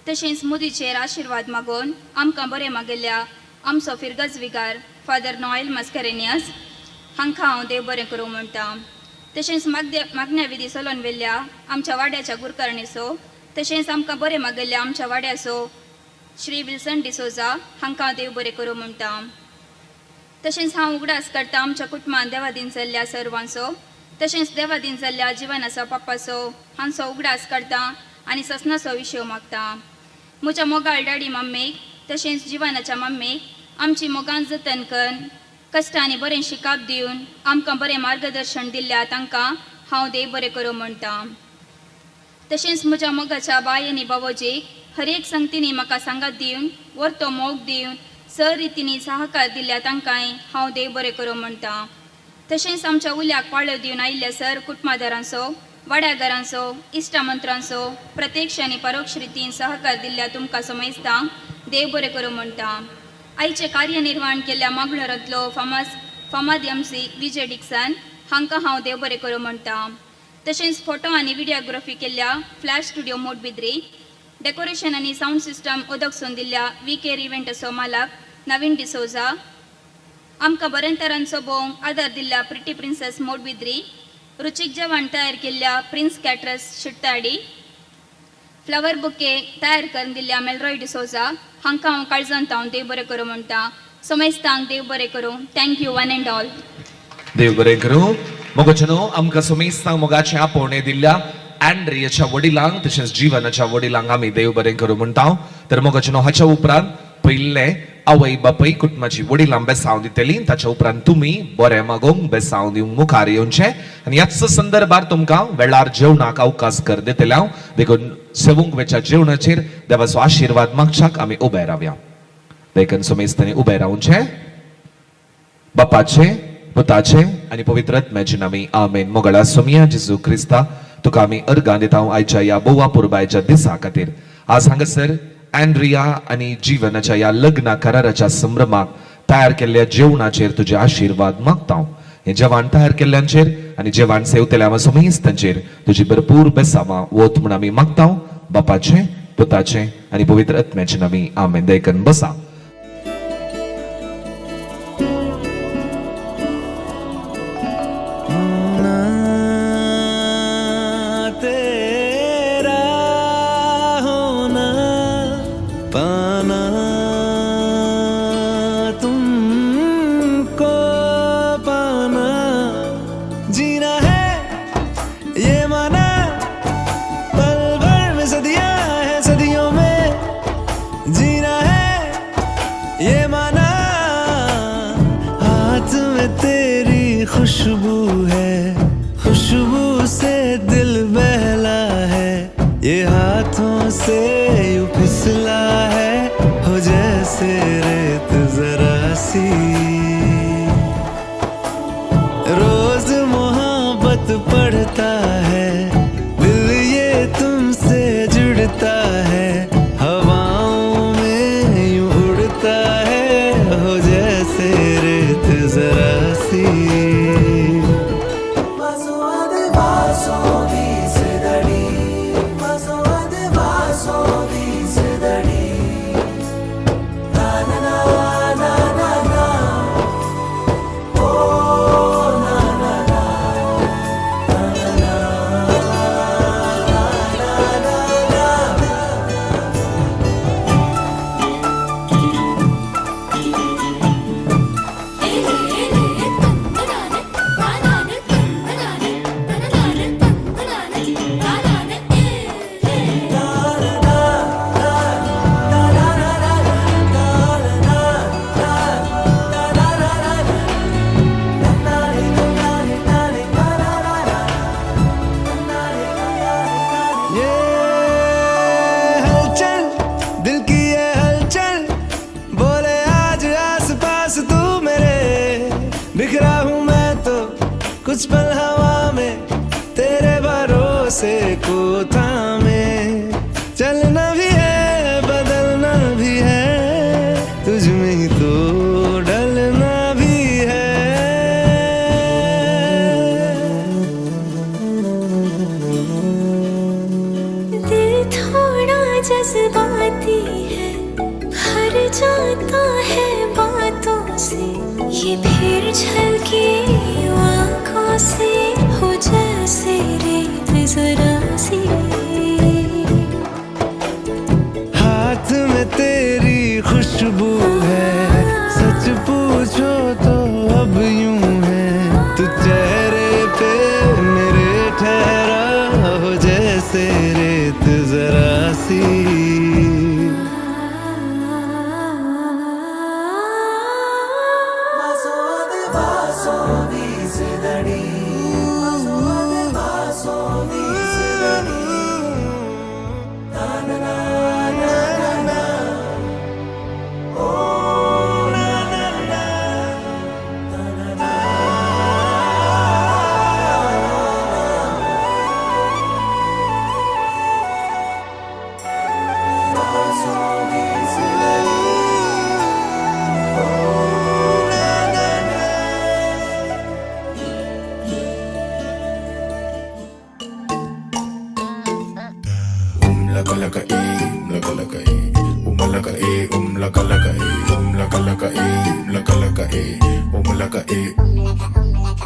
तशेंच मुदीचेर आशिर्वाद मागून आमकां बरें मागिल्ल्या आमचो फिरगज विगार फादर नॉयल मस्करेनियस हांकां हांव देव बरें करूं म्हणटा. तशेंच मागण्या विधी चलोवन व्हेल्ल्या आमच्या वाड्याच्या गुरकर्णीचो तशेंच आमकां बरें मागिल्ल्या आमच्या वाड्याचो श्री विल्सन डिसोजा हांकां हांव देव बरें करूं म्हणटा. तशेंच हांव उगडास करता आमच्या कुटुंबान देवादीन जाल्ल्या सर्वांचो तशेंच देवादीन जाल्ल्या जिवनाचो पापाचो हांचो उगडास करता आनी ससनाचो विशय मागता. म्हज्या मोगाळ डॅडी मम्मीक तशेंच जिवनाच्या मम्मीक आमची मोगान जतन करून कश्टांनी बरें शिकाप दिवन आमकां बरें मार्गदर्शन दिल्ल्या तांकां हांव देव बरें करूं म्हणटा. तशेंच म्हज्या मोगाच्या बाय आनी बाबोजीक हर एक संगतींनी म्हाका सांगात दिवन वर्तो मोग दिवन सर रितींनी सहकार दिल्ल्या तांकांय हांव देव बरें करूं म्हणटा. तशेंच आमच्या उल्याक पाळो दिवन आयिल्ल्या सर कुटुंबादारांचो वाड्यागारांचो इश्टामंत्रांचो प्रत्यक्ष आनी परोक्ष रितीन सहकार दिल्ल्या तुमकां समजता देव बरें करूं म्हणटा. आयचे कार्यनिर्वाण केल्ल्या मागणरांतलो फामाद एमसी विजय डिक्सन हांकां हांव देव बरें करूं म्हणटा. तशेंच फोटो आनी व्हिडिओग्राफी केल्ल्या फ्लॅश स्टुडिओ मोडबिद्री डेकोरेशन आनी साऊंड सिस्टम उदकसून दिल्ल्या वीकेर इव्हेंटाचो मालक नवीन डिसोजा आमकां बरें तरांचो भोवंक आदार दिल्ल्या प्रिटी प्रिन्सेस मोडबिद्री रुचीक जेवण तयार केल्ल्या प्रिन्स कॅटरस शिट्टाडी फ्लावर बुके तयार करून दिल्ल्या मेलरॉय डिसोजा हांकां हांव काळजांत हांव देव बरें करूं म्हणटा. सोमेस्तांक देव बरें करूं. Thank you one and all. देव बरें करूं. मोगाचेनो आमकां सुमेस्तांक मोगाचें आपोवणें दिल्ल्या अँड्रियाच्या वडिलांक तशेंच जिवनाच्या वडिलांक आमी देव बरें करूं म्हणटा. तर मोगाचेनो हाच्या उपरांत पयले आवय बापूय कुटुंबाची वडिलां बेसांव दितली. ताच्या उपरांत तुमी बरें मागोवंक बेसांव दिवंक मुखार येवचें आनी ह्याच संदर्भार तुमकां वेळार जेवणाक अवकाश कर दितले. देखून सेवूंक वेच्या जेवणाचेर देवाचो आशिर्वाद मागच्याक आमी उबे रावया. देखून सुमेस्तांनी उबे रावचें. बापाचे पुताचे आनी पवित्र आत्म्याचे नामी आमेन. मोगळा सोमिया जेजू क्रिस्ता तुका आमी अर्गां दिता आयच्या ह्या बोवा पुरबायच्या दिसा खातीर. आज हांगासर अँड्रिया आनी जिवनाच्या ह्या लग्न कराराच्या संभ्रमाक तयार केल्ल्या जेवणाचेर तुजे आशिर्वाद मागता. हे जेवण तयार केल्ल्यांचेर आनी जेवण सेवतल्या सुमेस्तांचेर तुजी भरपूर बेसावां वोत म्हूण आमी मागता. बापाचे पुताचे आनी पवित्र आत्म्याचे नामी आमेन. देखून बसा. खुशबू है, खुशबू से दिल बहला है, ये हाथों से यूं फिसला है, हो जैसे रेत जरा सी. रोज मोहब्बत पढ़ता है, दिल ये तुमसे जुड़ता है, हवाओं में यूं उड़ता है, हो जैसे रेत जरा सी. कुछ पल हवा में तेरे भरोसे को थामे, चलना भी है बदलना भी है, तुझ में ही तो ढलना भी है। दिल थोड़ा जज्बाती है, भर जाता है बातों से, ये फिर झलके आँखों से हो जैसे रेत जरा सी। हाथ में तेरी खुशबू है, सच पूछो तो अब यूं है, तू चेहरे पे मेरे ठहरा हो जैसे रेत जरा सी।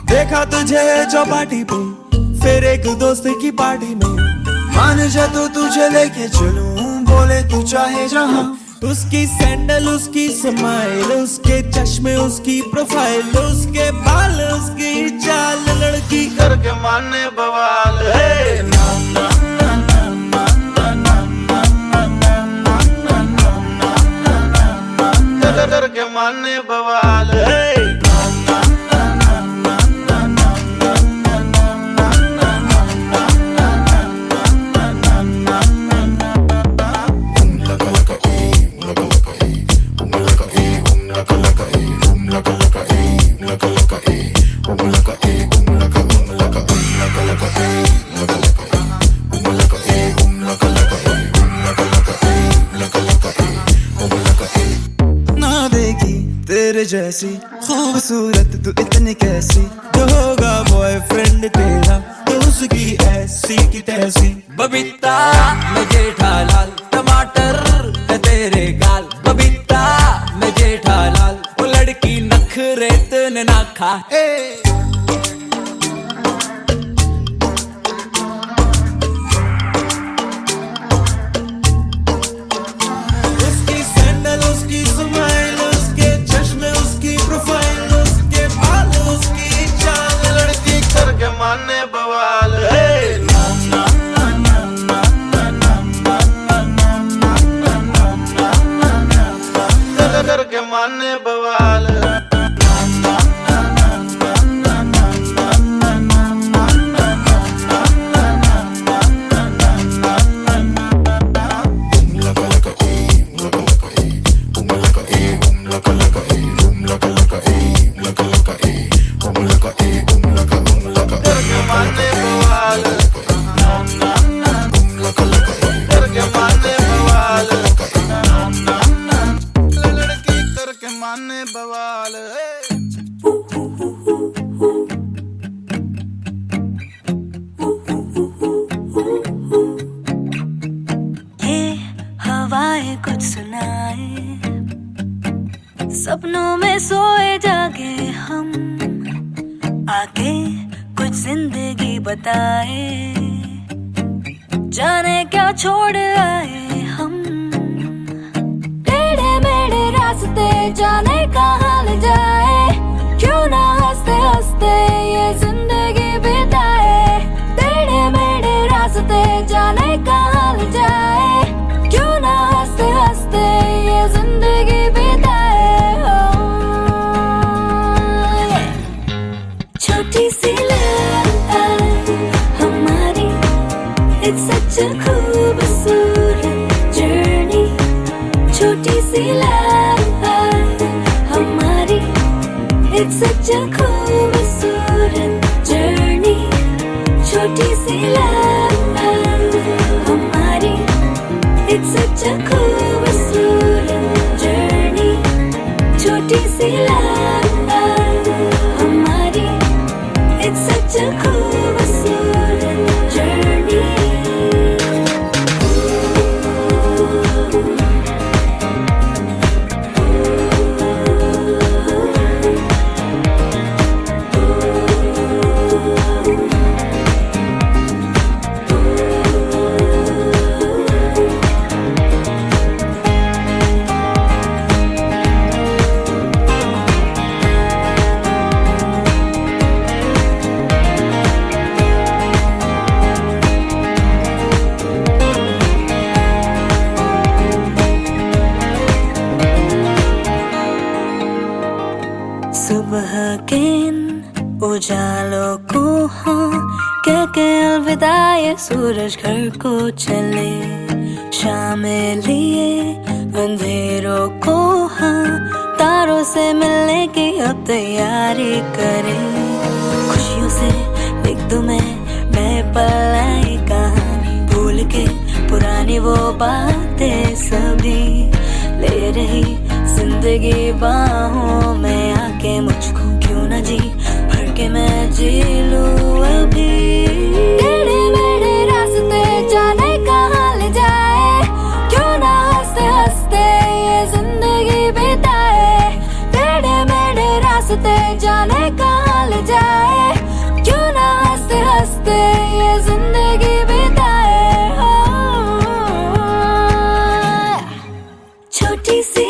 देखा तुझे चौपाटी पे फिर एक दोस्त की पार्टी में, मान जा तो तुझे लेके चलूं, बोले तू चाहे जहां। उसकी सैंडल उसकी स्माइल, उसके चश्मे उसकी प्रोफाइल, उसके बाल उसकी चाल, लड़की करके माने बवाल है। करके माने बवाल है। जैसी खूबसूरत तू इतनी कैसी, जो होगा बॉयफ्रेंड तेरा तो उसकी ऐसी की तैसी। बबीता मैं जेठालाल, टमाटर है तेरे गाल, बबीता मैं जेठालाल, वो लड़की नखरे तूने ना खा। उसकी सैंडल उसकी स्माइल, उसके चश्मे उसकी प्रोफाइल, उसके बाल उसकी चाल, लड़की करके माने बवाल है। करके माने बवाल है। कुछ सुनाए, सपनों में सोए जागे हम, आके कुछ जिंदगी बताए, जाने क्या छोड़ आए हम। टेढ़े मेढ़े रास्ते जाने कहाँ ले जाए, क्यों ना हंसते हंसते ये जिंदगी बिताए। टेढ़े मेढ़े रास्ते जाने कहाँ ले जाए, क्यों ना हंसते हंसते ये जिंदगी बिताए। छोटी सी लाइफ हमारी, it's such a खूबसूरत जर्नी। छोटी सी लाइफ हमारी, it's such a खूबसूरत जर्नी। छोटी सी लाइफ हमारी, it's such a खूबसूरत journey. छोटी सी लाइफ हमारी, it's such a खूबसूरत journey. सुबह के इन उजालों को हाँ कह के अलविदा ये सूरज घर को चले, शाम लिए अंधेरों को हाँ तारों से मिलने की अब तैयारी करें। खुशियों से लिख दूं मैं नए पल आई कहानी, भूल के पुरानी वो बातें सभी, ले रही जिंदगी बाहों में आके मुझको, क्यों ना जी भर के मैं जी लूं अभी। टेढ़े मेढ़े रास्ते जाने कहाँ ले जाए, क्यों ना हंसते हंसते ये जिंदगी बिताए। टेढ़े मेढ़े रास्ते जाने कहाँ ले जाए, क्यों ना हंसते हंसते ये जिंदगी बिताए। छोटी सी